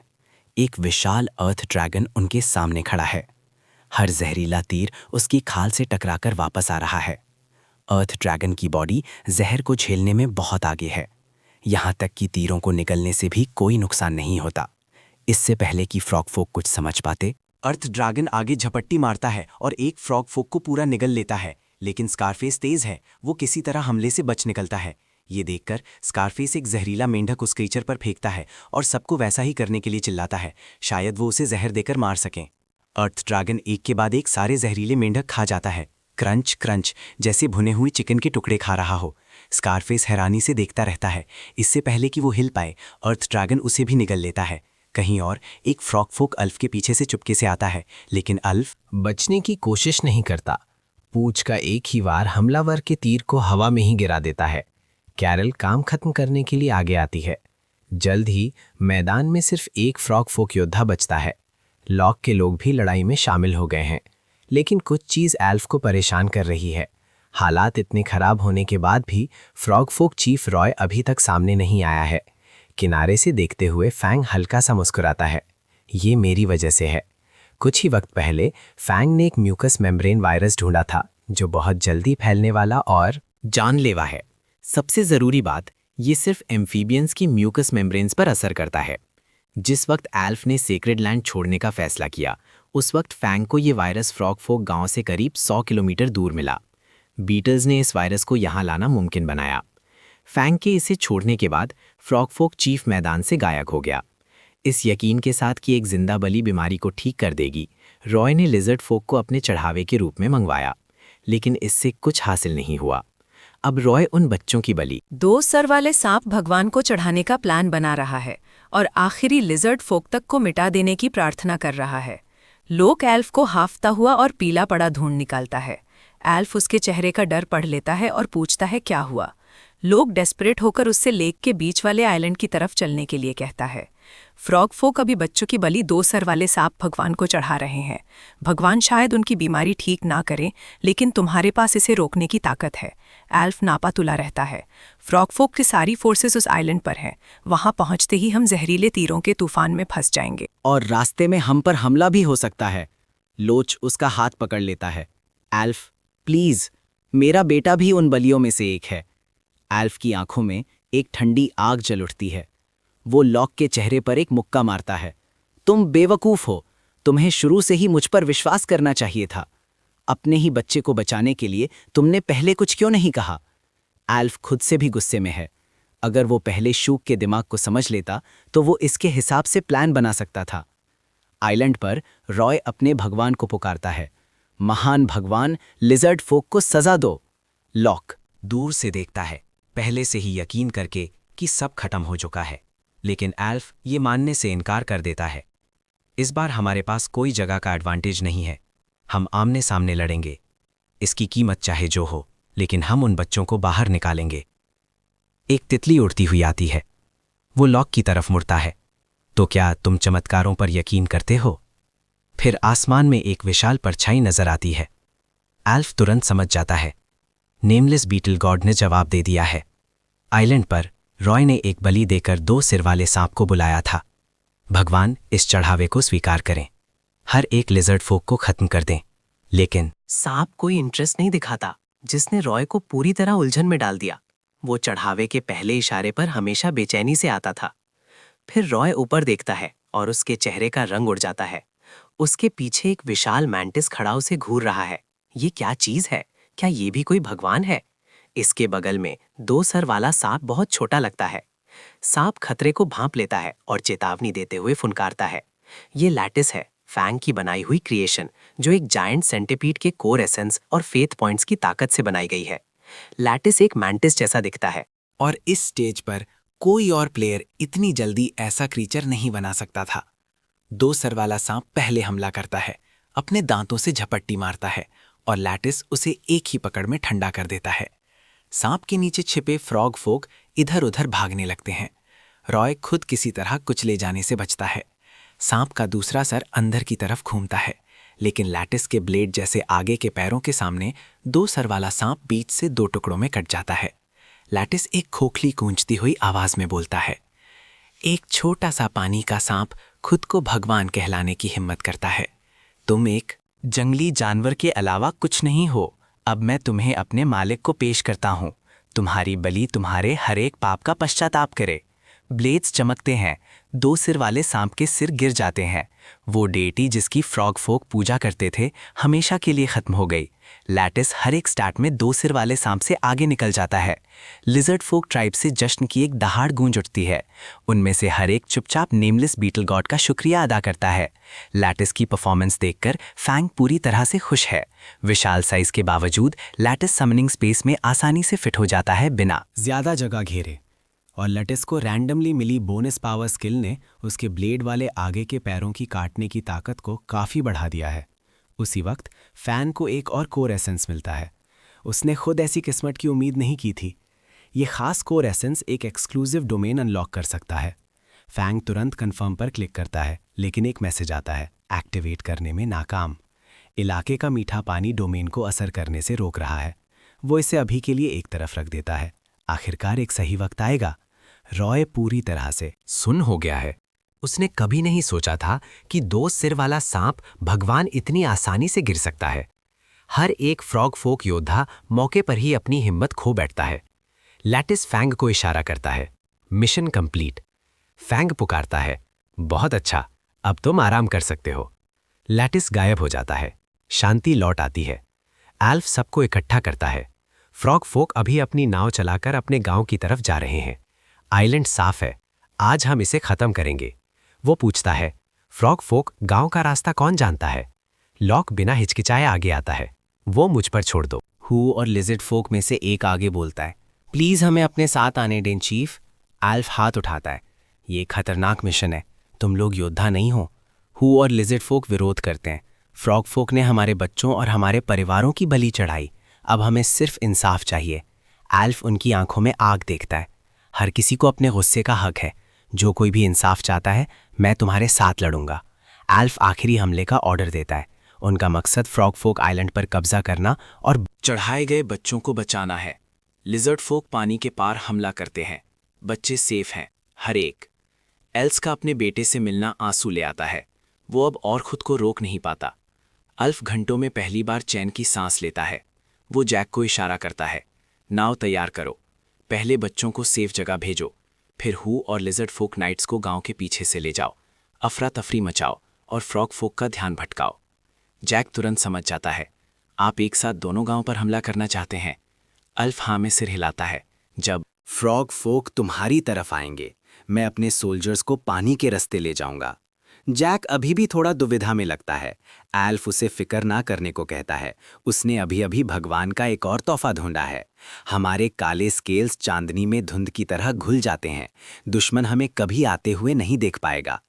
एक विशाल अर्थ ड्रैगन उनके सामने खड़ा है। हर जहरीला तीर उसकी खाल से टकराकर वापस आ रहा है। अर्थ ड्रैगन की बॉडी जहर को झेलने में बहुत आगे है। यहाँ तक कि तीरों को निकलने से भी कोई नुकसान नहीं होता। इससे पहले कि फ्रॉग फोक कुछ समझ पाते, अर्थ ड्रैगन आगे झपट्टी मारता है और एक फ्रॉग फोक को पूरा निगल लेता है। लेकिन स्कारफेस तेज है, वो किसी तरह हमले से बच निकलता है। ये देखकर स्कारफेस एक जहरीला मेंढक उस क्रीचर पर फेंकता है और सबको वैसा ही करने के लिए चिल्लाता है। शायद वो उसे जहर देकर मार सकें। अर्थ ड्रैगन एक के बाद एक सारे जहरीले मेंढक खा जाता है। क्रंच क्रंच, जैसे भुने हुए चिकन के टुकड़े खा रहा हो। स्कारफेस हैरानी से देखता रहता है। इससे पहले कि वो हिल पाए, अर्थ ड्रैगन उसे भी निगल लेता है। कहीं और एक फ्रॉग फोक अल्फ के पीछे से चुपके से आता है, लेकिन अल्फ बचने की कोशिश नहीं करता। पूंछ का एक ही वार हमलावर के तीर को हवा में ही गिरा देता है। कैरल काम खत्म करने के लिए आगे आती है। जल्द ही मैदान में सिर्फ एक फ्रॉग फोक योद्धा बचता है। लॉक के लोग भी लड़ाई में शामिल हो गए हैं, लेकिन कुछ चीज़ एल्फ को परेशान कर रही है। हालात इतने खराब होने के बाद भी फ्रॉग फोक चीफ रॉय अभी तक सामने नहीं आया है। किनारे से देखते हुए फैंग हल्का सा मुस्कुराता है। ये मेरी वजह से है। कुछ ही वक्त पहले फैंग ने एक म्यूकस मेम्ब्रेन वायरस ढूंढा था जो बहुत जल्दी फैलने वाला और जानलेवा है। सबसे ज़रूरी बात, ये सिर्फ एम्फीबियंस की म्यूकस मेम्ब्रेन्स पर असर करता है। जिस वक्त एल्फ ने सेक्रेड लैंड छोड़ने का फैसला किया, उस वक्त फैंग को ये वायरस फ्रॉगफोक गांव से करीब 100 किलोमीटर दूर मिला। बीटल्स ने इस वायरस को यहाँ लाना मुमकिन बनाया। फैंग के इसे छोड़ने के बाद फ्रॉगफोक चीफ मैदान से गायब हो गया। इस यकीन के साथ कि एक जिंदा बली बीमारी को ठीक कर देगी, रॉय ने लिजर्ड फोक को अपने चढ़ावे के रूप में मंगवाया, लेकिन इससे कुछ हासिल नहीं हुआ। अब रॉय उन बच्चों की बलि 2 सर वाले सांप भगवान को चढ़ाने का प्लान बना रहा है और आखिरी लिजर्ड फोक तक को मिटा देने की प्रार्थना कर रहा है। लोक एल्फ को हाफता हुआ और पीला पड़ा ढूंढ निकालता है। एल्फ उसके चेहरे का डर पढ़ लेता है और पूछता है क्या हुआ। लोग डेस्परेट होकर उससे लेक के बीच वाले आइलैंड की तरफ चलने के लिए कहता है। फ्रॉगफोक अभी बच्चों की बलि 2 सर वाले सांप भगवान को चढ़ा रहे हैं। भगवान शायद उनकी बीमारी ठीक ना करें, लेकिन तुम्हारे पास इसे रोकने की ताकत है। एल्फ नापा तुला रहता है। फ्रॉगफोक की सारी फोर्सेस उस आइलैंड पर हैं। वहां पहुंचते ही हम जहरीले तीरों के तूफान में फंस जाएंगे और रास्ते में हम पर हमला भी हो सकता है। लोच उसका हाथ पकड़ लेता है। एल्फ, प्लीज, मेरा बेटा भी उन बलियों में से एक है। एल्फ की आंखों में एक ठंडी आग जल उठती है। वो लॉक के चेहरे पर एक मुक्का मारता है। तुम बेवकूफ हो। तुम्हें शुरू से ही मुझ पर विश्वास करना चाहिए था। अपने ही बच्चे को बचाने के लिए तुमने पहले कुछ क्यों नहीं कहा? एल्फ खुद से भी गुस्से में है। अगर वो पहले शूक के दिमाग को समझ लेता तो वो इसके हिसाब से प्लान बना सकता था। आइलैंड पर रॉय अपने भगवान को पुकारता है। महान भगवान, लिजर्ड फोक को सजा दो। लॉक दूर से देखता है, पहले से ही यकीन करके कि सब खत्म हो चुका है, लेकिन एल्फ ये मानने से इनकार कर देता है। इस बार हमारे पास कोई जगह का एडवांटेज नहीं है। हम आमने सामने लड़ेंगे, इसकी कीमत चाहे जो हो, लेकिन हम उन बच्चों को बाहर निकालेंगे। एक तितली उड़ती हुई आती है। वो लॉक की तरफ मुड़ता है। तो क्या तुम चमत्कारों पर यकीन करते हो? फिर आसमान में एक विशाल परछाई नजर आती है। एल्फ तुरंत समझ जाता है। नेमलेस बीटल गॉड ने जवाब दे दिया है। आइलैंड पर रॉय ने एक बलि देकर 2 सिर वाले सांप को बुलाया था। भगवान, इस चढ़ावे को स्वीकार करें, हर एक लिजर्ड फोक को खत्म कर दें। लेकिन सांप कोई इंटरेस्ट नहीं दिखाता, जिसने रॉय को पूरी तरह उलझन में डाल दिया। वो चढ़ावे के पहले इशारे पर हमेशा बेचैनी से आता था। फिर रॉय ऊपर देखता है और उसके चेहरे का रंग उड़ जाता है। उसके पीछे एक विशाल मैंटिस खड़ा उसे घूर रहा है। ये क्या चीज है? क्या ये भी कोई भगवान है? इसके बगल में 2 सर वाला सांप बहुत छोटा लगता है। सांप खतरे को भांप लेता है और चेतावनी देते हुए फुनकारता है। ये लैटिस है, फैंग की बनाई हुई क्रिएशन, जो एक जायंट सेंटिपीड के कोर एसेंस और फेथ पॉइंट्स की ताकत से बनाई गई है। लैटिस एक मैंटिस जैसा दिखता है। और इस स्टेज पर कोई और प्लेयर इतनी जल्दी ऐसा क्रीचर नहीं बना सकता था। 2 सर वाला सांप पहले हमला करता है, अपने दांतों से झपट्टी मारता है और लैटिस उसे एक ही पकड़ में ठंडा कर देता है। सांप के नीचे छिपे फ्रॉग फोक इधर उधर भागने लगते हैं। रॉय खुद किसी तरह कुचले जाने से बचता है। सांप का दूसरा सर अंदर की तरफ घूमता है, लेकिन लैटिस के ब्लेड जैसे आगे के पैरों के सामने 2 सर वाला सांप बीच से 2 टुकड़ों में कट जाता है। लैटिस एक खोखली गूंजती हुई आवाज में बोलता है। एक छोटा सा पानी का सांप खुद को भगवान कहलाने की हिम्मत करता है। तुम एक जंगली जानवर के अलावा कुछ नहीं हो। अब मैं तुम्हें अपने मालिक को पेश करता हूँ। तुम्हारी बलि तुम्हारे हर एक पाप का पश्चाताप करे। ब्लेड्स चमकते हैं, 2 सिर वाले सांप के सिर गिर जाते हैं। वो डेटी जिसकी फ्रॉग फोक पूजा करते थे, हमेशा के लिए खत्म हो गई। लैटिस हर एक स्टार्ट में 2 सिर वाले सांप से आगे निकल जाता है। लिजर्ड फोक ट्राइब से जश्न की एक दहाड़ गूंज उठती है। उनमें से हर एक चुपचाप नेमलेस बीटल गॉड का शुक्रिया अदा करता है। लैटिस की परफॉर्मेंस देखकर फैंग पूरी तरह से खुश है। विशाल साइज के बावजूद लैटिस समनिंग स्पेस में आसानी से फिट हो जाता है, बिना ज्यादा जगह घेरे। और लैटिस को रैंडमली मिली बोनस पावर स्किल ने उसके ब्लेड वाले आगे के पैरों की काटने की ताकत को काफ़ी बढ़ा दिया है। उसी वक्त फैन को एक और कोर एसेंस मिलता है। उसने खुद ऐसी किस्मत की उम्मीद नहीं की थी। ये खास कोर एसेंस एक एक्सक्लूसिव डोमेन अनलॉक कर सकता है। फैंग तुरंत कंफर्म पर क्लिक करता है, लेकिन एक मैसेज आता है, एक्टिवेट करने में नाकाम। इलाके का मीठा पानी डोमेन को असर करने से रोक रहा है। वो इसे अभी के लिए एक तरफ रख देता है। आखिरकार एक सही वक्त आएगा। रॉय पूरी तरह से सुन हो गया है। उसने कभी नहीं सोचा था कि 2 सिर वाला सांप भगवान इतनी आसानी से गिर सकता है। हर एक फ्रॉग फोक योद्धा मौके पर ही अपनी हिम्मत खो बैठता है। लैटिस फैंग को इशारा करता है, मिशन कंप्लीट। फैंग पुकारता है, बहुत अच्छा, अब तुम आराम कर सकते हो। लैटिस गायब हो जाता है, शांति लौट आती है। एल्फ सबको इकट्ठा करता है। फ्रॉग फोक अभी अपनी नाव चलाकर अपने गांव की तरफ जा रहे हैं। आइलैंड साफ है, आज हम इसे खत्म करेंगे। वो पूछता है, फ्रॉग फोक, गांव का रास्ता कौन जानता है? लॉक बिना हिचकिचाए आगे आता है, वो मुझ पर छोड़ दो। हू और लिजर्ड फोक में से एक आगे बोलता है, प्लीज हमें अपने साथ आने दें चीफ। एल्फ हाथ उठाता है, ये खतरनाक मिशन है, तुम लोग योद्धा नहीं हो। हू और लिजर्ड फोक विरोध करते हैं, फ्रॉग फोक ने हमारे बच्चों और हमारे परिवारों की बलि चढ़ाई, अब हमें सिर्फ इंसाफ चाहिए। एल्फ उनकी आंखों में आग देखता है, हर किसी को अपने गुस्से का हक है, जो कोई भी इंसाफ चाहता है मैं तुम्हारे साथ लड़ूंगा। एल्फ आखिरी हमले का ऑर्डर देता है। उनका मकसद फ्रॉग फोक आइलैंड पर कब्जा करना और चढ़ाए गए बच्चों को बचाना है। लिजर्ड फोक पानी के पार हमला करते हैं, बच्चे सेफ हैं, हर एक। एल्स का अपने बेटे से मिलना आंसू ले आता है, वो अब और खुद को रोक नहीं पाता। अल्फ घंटों में पहली बार चैन की सांस लेता है। वो जैक को इशारा करता है, नाव तैयार करो, पहले बच्चों को सेफ जगह भेजो, फिर हू और लिजर्ड फोक नाइट्स को गांव के पीछे से ले जाओ, अफरा तफरी मचाओ और फ्रॉग फोक का ध्यान भटकाओ। जैक तुरंत समझ जाता है, आप एक साथ दोनों गांव पर हमला करना चाहते हैं। अल्फ हाँ में सिर हिलाता है। जब फ्रॉग फोक तुम्हारी तरफ आएंगे, मैं अपने सोल्जर्स को पानी के रास्ते ले जाऊंगा। जैक अभी भी थोड़ा दुविधा में लगता है। एल्फ उसे फिक्र ना करने को कहता है, उसने अभी अभी भगवान का एक और तोहफा ढूंढा है। हमारे काले स्केल्स चांदनी में धुंध की तरह घुल जाते हैं, दुश्मन हमें कभी आते हुए नहीं देख पाएगा।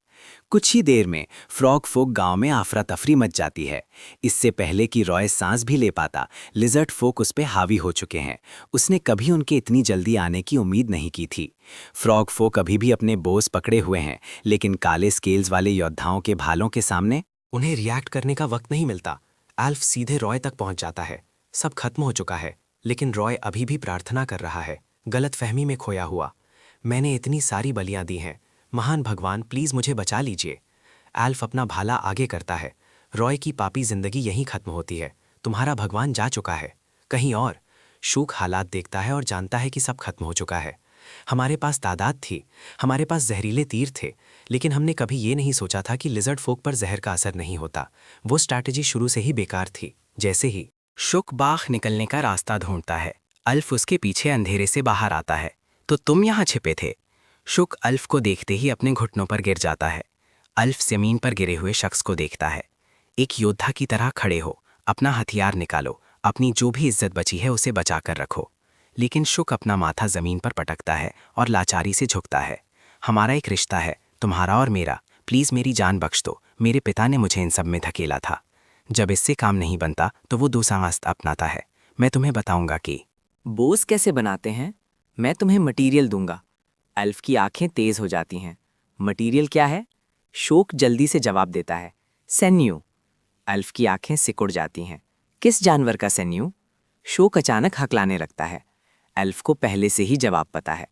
कुछ ही देर में फ्रॉग फोक गांव में आफरा तफरी मच जाती है। इससे पहले कि रॉय सांस भी ले पाता, लिजर्ड फोक उस पे हावी हो चुके हैं। उसने कभी उनके इतनी जल्दी आने की उम्मीद नहीं की थी। फ्रॉग फोक अभी भी अपने बोझ पकड़े हुए हैं, लेकिन काले स्केल्स वाले योद्धाओं के भालों के सामने उन्हें रिएक्ट करने का वक्त नहीं मिलता। एल्फ सीधे रॉय तक पहुंच जाता है। सब खत्म हो चुका है, लेकिन रॉय अभी भी प्रार्थना कर रहा है, गलतफहमी में खोया हुआ। मैंने इतनी सारी बलियां दी हैं, महान भगवान प्लीज मुझे बचा लीजिए। एल्फ अपना भाला आगे करता है। रॉय की पापी जिंदगी यहीं खत्म होती है, तुम्हारा भगवान जा चुका है कहीं और। शूक हालात देखता है और जानता है कि सब खत्म हो चुका है। हमारे पास तादाद थी, हमारे पास जहरीले तीर थे, लेकिन हमने कभी ये नहीं सोचा था कि लिजर्ड फोक पर जहर का असर नहीं होता। वो स्ट्रैटेजी शुरू से ही बेकार थी। जैसे ही शुक बाख निकलने का रास्ता ढूंढता है, अल्फ उसके पीछे अंधेरे से बाहर आता है। तो तुम यहाँ छिपे थे? शुक अल्फ को देखते ही अपने घुटनों पर गिर जाता है। अल्फ जमीन पर गिरे हुए शख्स को देखता है। एक योद्धा की तरह खड़े हो, अपना हथियार निकालो, अपनी जो भी इज्जत बची है उसे बचा कर रखो। लेकिन शुक अपना माथा जमीन पर पटकता है और लाचारी से झुकता है। हमारा एक रिश्ता है, तुम्हारा और मेरा, प्लीज मेरी जान बख्श दो। मेरे पिता ने मुझे इन सब में धकेला था। जब इससे काम नहीं बनता तो वो दूसरा रास्ता अपनाता है। मैं तुम्हें बताऊंगा कि बोस कैसे बनाते हैं, मैं तुम्हें मटीरियल दूंगा। एल्फ की आंखें तेज हो जाती हैं। मटीरियल क्या है? शोक जल्दी से जवाब देता है, सेन्यू। एल्फ की आंखें सिकुड़ जाती हैं। किस जानवर का सेन्यू? शोक अचानक हकलाने लगता है। एल्फ को पहले से ही जवाब पता है।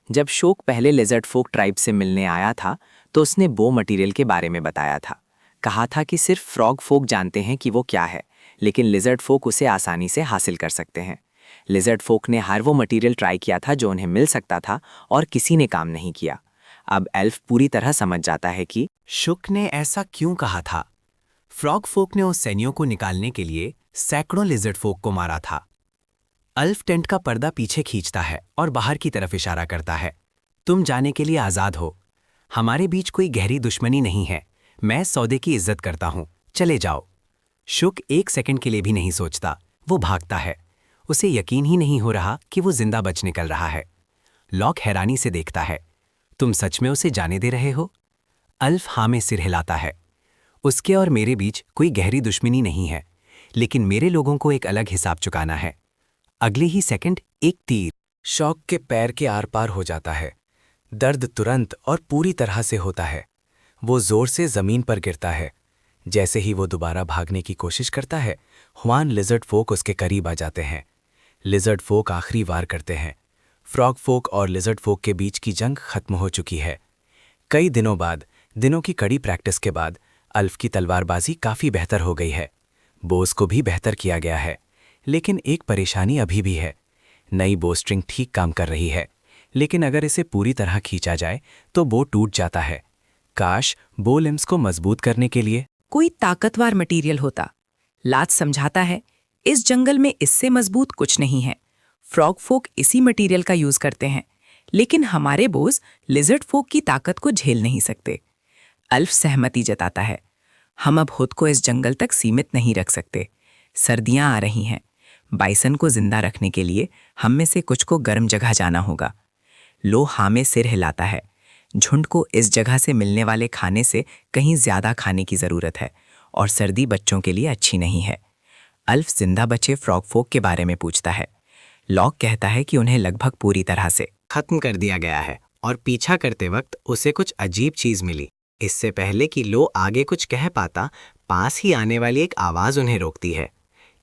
जब शोक पहले लिजर्ड फोक ट्राइब से मिलने आया था तो उसने बो मटीरियल के बारे में बताया था। कहा था कि सिर्फ फ्रॉग फोक जानते हैं कि वो क्या है, लेकिन लिजर्ड फोक उसे आसानी से हासिल कर सकते हैं। लिजर्ड फोक ने हर वो मटीरियल ट्राई किया था जो उन्हें मिल सकता था और किसी ने काम नहीं किया। अब एल्फ पूरी तरह समझ जाता है कि शुक ने ऐसा क्यों कहा था। फ्रॉग फोक ने उस सैनियों को निकालने के लिए सैकड़ों लिजर्ड फोक को मारा था। अल्फ टेंट का पर्दा पीछे खींचता है और बाहर की तरफ इशारा करता है, तुम जाने के लिए आज़ाद हो। हमारे बीच कोई गहरी दुश्मनी नहीं है, मैं सौदे की इज्जत करता हूं, चले जाओ। शुक एक सेकंड के लिए भी नहीं सोचता, वो भागता है। उसे यकीन ही नहीं हो रहा कि वो जिंदा बच निकल रहा है। लॉक हैरानी से देखता है, तुम सच में उसे जाने दे रहे हो? अल्फ हाँ में सिर हिलाता है। उसके और मेरे बीच कोई गहरी दुश्मनी नहीं है, लेकिन मेरे लोगों को एक अलग हिसाब चुकाना है। अगले ही सेकंड एक तीर शॉक के पैर के आर पार हो जाता है। दर्द तुरंत और पूरी तरह से होता है। वो जोर से जमीन पर गिरता है। जैसे ही वो दोबारा भागने की कोशिश करता है, हुआन लिजर्ड फोक उसके करीब आ जाते हैं। लिजर्ड फोक आखिरी वार करते हैं। फ्रॉग फोक और लिजर्ड फोक के बीच की जंग खत्म हो चुकी है। कई दिनों बाद, दिनों की कड़ी प्रैक्टिस के बाद, अल्फ की तलवारबाजी काफी बेहतर हो गई है। बोस को भी बेहतर किया गया है, लेकिन एक परेशानी अभी भी है। नई बो स्ट्रिंग ठीक काम कर रही है, लेकिन अगर इसे पूरी तरह खींचा जाए तो बो टूट जाता है। काश बो लिम्स को मजबूत करने के लिए कोई ताकतवर मटेरियल होता। लात समझाता है, इस जंगल में इससे मजबूत कुछ नहीं है। फ्रॉग फोक इसी मटेरियल का यूज करते हैं, लेकिन हमारे बोस लिजर्ड फोक की ताकत को झेल नहीं सकते। अल्फ सहमति जताता है, हम अब खुद को इस जंगल तक सीमित नहीं रख सकते। सर्दियां आ रही हैं। बाइसन को जिंदा रखने के लिए हम में से कुछ को गर्म जगह जाना होगा। लो हाँ में सिर हिलाता है। झुंड को इस जगह से मिलने वाले खाने से कहीं ज्यादा खाने की जरूरत है, और सर्दी बच्चों के लिए अच्छी नहीं है। अल्फ जिंदा बचे फ्रॉग फोक के बारे में पूछता है। लॉक कहता है कि उन्हें लगभग पूरी तरह से खत्म कर दिया गया है, और पीछा करते वक्त उसे कुछ अजीब चीज मिली। इससे पहले कि लो आगे कुछ कह पाता, पास ही आने वाली एक आवाज उन्हें रोकती है।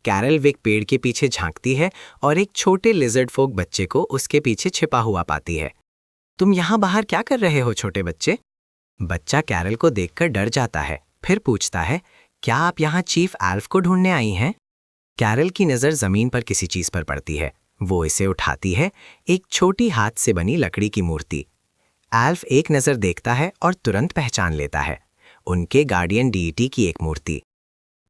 कैरल विक पेड़ के पीछे झांकती है और एक छोटे लिजर्ड फोक बच्चे को उसके पीछे छिपा हुआ पाती है। तुम यहाँ बाहर क्या कर रहे हो छोटे बच्चे? बच्चा कैरल को देखकर डर जाता है, फिर पूछता है, क्या आप यहाँ चीफ एल्फ को ढूंढने आई हैं? कैरल की नज़र जमीन पर किसी चीज पर पड़ती है। वो इसे उठाती है, एक छोटी हाथ से बनी लकड़ी की मूर्ति। एल्फ एक नज़र देखता है और तुरंत पहचान लेता है, उनके गार्डियन डीईटी की एक मूर्ति।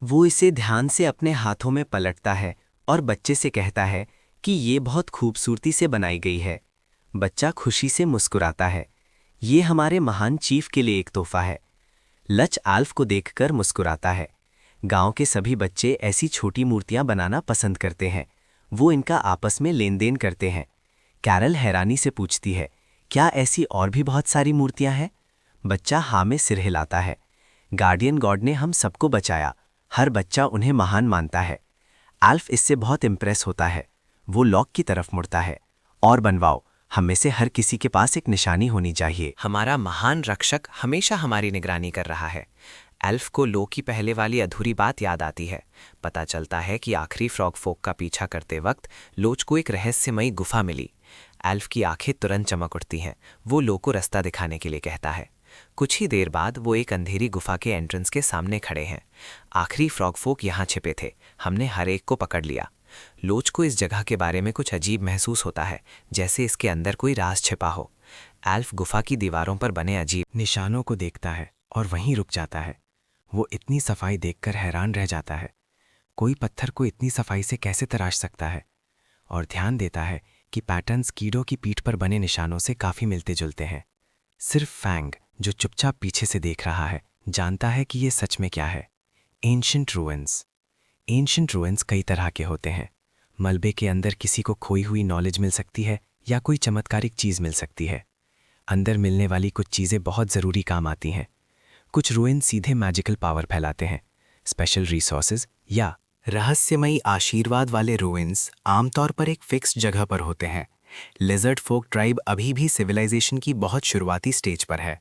वो इसे ध्यान से अपने हाथों में पलटता है और बच्चे से कहता है कि ये बहुत खूबसूरती से बनाई गई है। बच्चा खुशी से मुस्कुराता है। ये हमारे महान चीफ के लिए एक तोहफा है। लच आल्फ को देखकर मुस्कुराता है। गांव के सभी बच्चे ऐसी छोटी मूर्तियां बनाना पसंद करते हैं। वो इनका आपस में लेन देन करते हैं। कैरल हैरानी से पूछती है, क्या ऐसी और भी बहुत सारी मूर्तियां हैं? बच्चा हाँ में सिर हिलाता है। गार्डियन गॉड ने हम सबको बचाया। हर बच्चा उन्हें महान मानता है। आल्फ इससे बहुत इम्प्रेस होता है। वो लॉक की तरफ मुड़ता है। और बनवाओ, हम में से हर किसी के पास एक निशानी होनी चाहिए। हमारा महान रक्षक हमेशा हमारी निगरानी कर रहा है। एल्फ को लो की पहले वाली अधूरी बात याद आती है। पता चलता है कि आखिरी फ्रॉग फोक का पीछा करते वक्त लोच को एक रहस्यमयी गुफा मिली। एल्फ की आंखें तुरंत चमक उठती हैं। वो लो को रास्ता दिखाने के लिए कहता है। कुछ ही देर बाद वो एक अंधेरी गुफा के एंट्रेंस के सामने खड़े हैं। आखिरी फ्रॉग फोक यहाँ छिपे थे। हमने हर एक को पकड़ लिया। लोच को इस जगह के बारे में कुछ अजीब महसूस होता है, जैसे इसके अंदर कोई राज छिपा हो। एल्फ गुफा की दीवारों पर बने अजीब निशानों को देखता है और वहीं रुक जाता है। वो इतनी सफाई देखकर हैरान रह जाता है। कोई पत्थर को इतनी सफाई से कैसे तराश सकता है? और ध्यान देता है कि पैटर्न्स कीड़ों की पीठ पर बने निशानों से काफी मिलते जुलते हैं। सिर्फ फैंग, जो चुपचाप पीछे से देख रहा है, जानता है कि ये सच में क्या है। Ancient ruins. एंशिएंट रूइंस कई तरह के होते हैं। मलबे के अंदर किसी को खोई हुई नॉलेज मिल सकती है या कोई चमत्कारिक चीज मिल सकती है। अंदर मिलने वाली कुछ चीजें बहुत जरूरी काम आती हैं। कुछ रूइंस सीधे मैजिकल पावर फैलाते हैं। स्पेशल रिसोर्सेज या रहस्यमयी आशीर्वाद वाले रूइंस आमतौर पर एक फिक्स्ड जगह पर होते हैं। लिजर्ड फोक ट्राइब अभी भी सिविलाइजेशन की बहुत शुरुआती स्टेज पर है।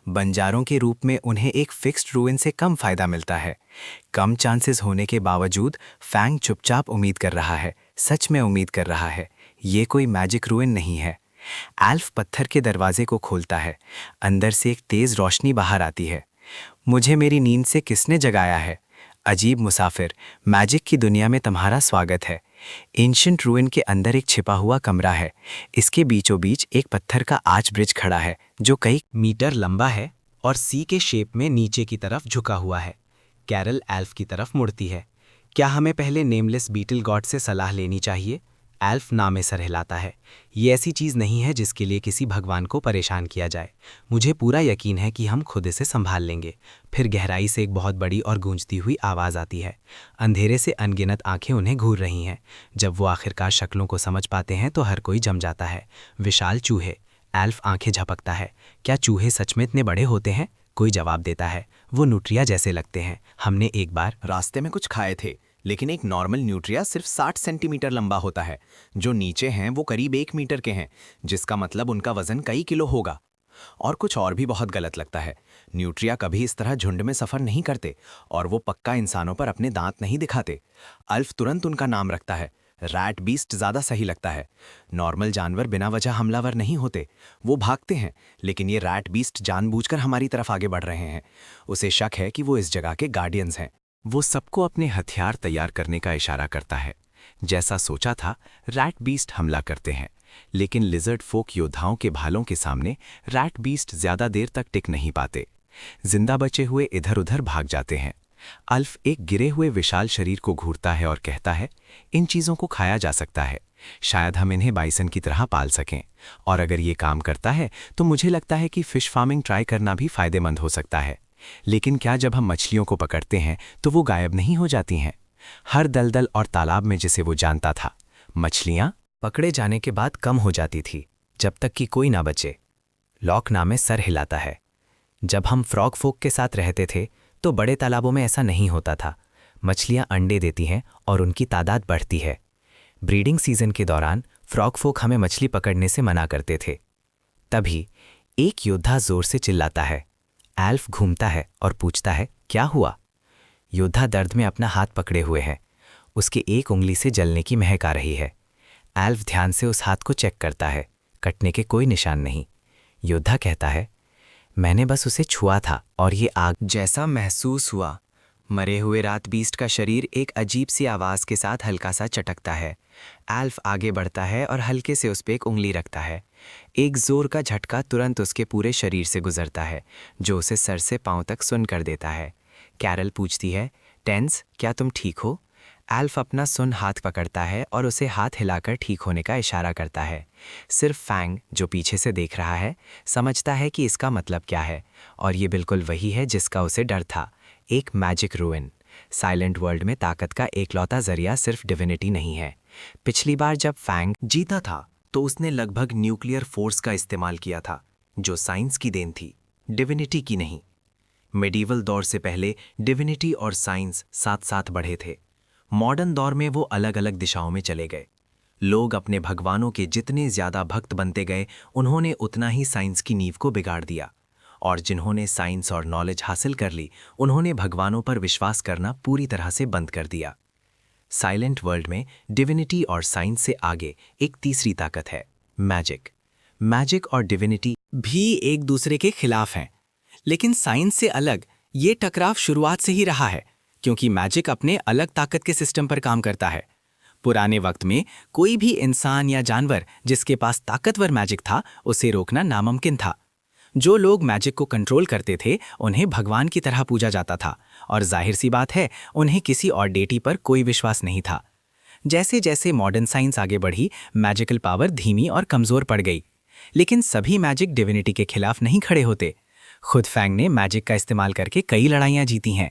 बंजारों के रूप में उन्हें एक फिक्स्ड रूइन से कम फायदा मिलता है। कम चांसेस होने के बावजूद फैंग चुपचाप उम्मीद कर रहा है, सच में उम्मीद कर रहा है। ये कोई मैजिक रूइन नहीं है। एल्फ पत्थर के दरवाजे को खोलता है। अंदर से एक तेज रोशनी बाहर आती है। मुझे मेरी नींद से किसने जगाया है? अजीब मुसाफिर, मैजिक की दुनिया में तुम्हारा स्वागत है। एंशिएंट रूइन के अंदर एक छिपा हुआ कमरा है। इसके बीचों बीच एक पत्थर का आर्च ब्रिज खड़ा है जो कई मीटर लंबा है और सी के शेप में नीचे की तरफ झुका हुआ है। कैरल एल्फ की तरफ मुड़ती है। क्या हमें पहले नेमलेस बीटल गॉड से सलाह लेनी चाहिए? एल्फ नामे सर हिलाता है। ये ऐसी चीज़ नहीं है जिसके लिए किसी भगवान को परेशान किया जाए। मुझे पूरा यकीन है कि हम खुद इसे संभाल लेंगे। फिर गहराई से एक बहुत बड़ी और गूंजती हुई आवाज़ आती है। अंधेरे से अनगिनत आंखें उन्हें घूर रही हैं। जब वो आखिरकार शक्लों को समझ पाते हैं तो हर कोई जम जाता है। विशाल चूहे। एल्फ आंखें झपकता है। क्या चूहे सच में इतने बड़े होते हैं? कोई जवाब देता है, वो न्यूट्रिया जैसे लगते हैं। हमने एक बार रास्ते में कुछ खाए थे, लेकिन एक नॉर्मल न्यूट्रिया सिर्फ 60 सेंटीमीटर लंबा होता है। जो नीचे हैं वो करीब 1 मीटर के हैं, जिसका मतलब उनका वजन कई किलो होगा। और कुछ और भी बहुत गलत लगता है। न्यूट्रिया कभी इस तरह झुंड में सफर नहीं करते और वो पक्का इंसानों पर अपने दांत नहीं दिखाते। अल्फ तुरंत उनका नाम रखता है। रैट बीस्ट ज़्यादा सही लगता है। नॉर्मल जानवर बिना वजह हमलावर नहीं होते, वो भागते हैं, लेकिन ये रैट बीस्ट जानबूझकर हमारी तरफ आगे बढ़ रहे हैं। उसे शक है कि वो इस जगह के गार्डियंस हैं। वो सबको अपने हथियार तैयार करने का इशारा करता है। जैसा सोचा था, रैट बीस्ट हमला करते हैं, लेकिन लिजर्ड फोक योद्धाओं के भालों के सामने रैट बीस्ट ज्यादा देर तक टिक नहीं पाते। जिंदा बचे हुए इधर उधर भाग जाते हैं। अल्फ एक गिरे हुए विशाल शरीर को घूरता है और कहता है, इन चीजों को खाया जा सकता है, शायद हम इन्हें बाइसन की तरह पाल सकें, और अगर ये काम करता है तो मुझे लगता है कि फिश फार्मिंग ट्राई करना भी फायदेमंद हो सकता है। लेकिन क्या जब हम मछलियों को पकड़ते हैं तो वो गायब नहीं हो जाती हैं? हर दलदल और तालाब में जिसे वो जानता था, मछलियां पकड़े जाने के बाद कम हो जाती थी, जब तक कि कोई ना बचे। लॉक नामे सर हिलाता है। जब हम फ्रॉग फोक के साथ रहते थे तो बड़े तालाबों में ऐसा नहीं होता था। मछलियां अंडे देती हैं और उनकी तादाद बढ़ती है। ब्रीडिंग सीजन के दौरान फ्रॉग फोक हमें मछली पकड़ने से मना करते थे। तभी एक योद्धा जोर से चिल्लाता है। एल्फ घूमता है और पूछता है, क्या हुआ? योद्धा दर्द में अपना हाथ पकड़े हुए है। उसकी एक उंगली से जलने की महक आ रही है। एल्फ ध्यान से उस हाथ को चेक करता है। कटने के कोई निशान नहीं। योद्धा कहता है, मैंने बस उसे छुआ था और ये आग जैसा महसूस हुआ। मरे हुए रात बीस्ट का शरीर एक अजीब सी आवाज़ के साथ हल्का सा चटकता है। एल्फ आगे बढ़ता है और हल्के से उस पर एक उंगली रखता है। एक जोर का झटका तुरंत उसके पूरे शरीर से गुजरता है, जो उसे सर से पांव तक सुन्न कर देता है। कैरल पूछती है, टेंस, क्या तुम ठीक हो? एल्फ अपना सुन्न हाथ पकड़ता है और उसे हाथ हिलाकर ठीक होने का इशारा करता है। सिर्फ फैंग, जो पीछे से देख रहा है, समझता है कि इसका मतलब क्या है, और ये बिल्कुल वही है जिसका उसे डर था, एक मैजिक रूइन। साइलेंट वर्ल्ड में ताकत का एकलौता जरिया सिर्फ डिविनिटी नहीं है। पिछली बार जब फैंग जीता था तो उसने लगभग न्यूक्लियर फोर्स का इस्तेमाल किया था, जो साइंस की देन थी, डिविनिटी की नहीं। मेडिवल दौर से पहले डिविनिटी और साइंस साथ साथ बढ़े थे। मॉडर्न दौर में वो अलग अलग दिशाओं में चले गए। लोग अपने भगवानों के जितने ज्यादा भक्त बनते गए, उन्होंने उतना ही साइंस की नींव को बिगाड़ दिया, और जिन्होंने साइंस और नॉलेज हासिल कर ली, उन्होंने भगवानों पर विश्वास करना पूरी तरह से बंद कर दिया। साइलेंट वर्ल्ड में डिविनिटी और साइंस से आगे एक तीसरी ताकत है, मैजिक। मैजिक और डिविनिटी भी एक दूसरे के खिलाफ हैं, लेकिन साइंस से अलग ये टकराव शुरुआत से ही रहा है, क्योंकि मैजिक अपने अलग ताकत के सिस्टम पर काम करता है। पुराने वक्त में कोई भी इंसान या जानवर जिसके पास ताकतवर मैजिक था, उसे रोकना नामुमकिन था। जो लोग मैजिक को कंट्रोल करते थे, उन्हें भगवान की तरह पूजा जाता था, और जाहिर सी बात है, उन्हें किसी और डेटी पर कोई विश्वास नहीं था। जैसे जैसे मॉडर्न साइंस आगे बढ़ी, मैजिकल पावर धीमी और कमज़ोर पड़ गई। लेकिन सभी मैजिक डिविनिटी के खिलाफ नहीं खड़े होते। खुद फैंग ने मैजिक का इस्तेमाल करके कई लड़ाइयाँ जीती हैं।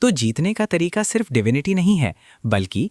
तो जीतने का तरीका सिर्फ डिविनिटी नहीं है, बल्कि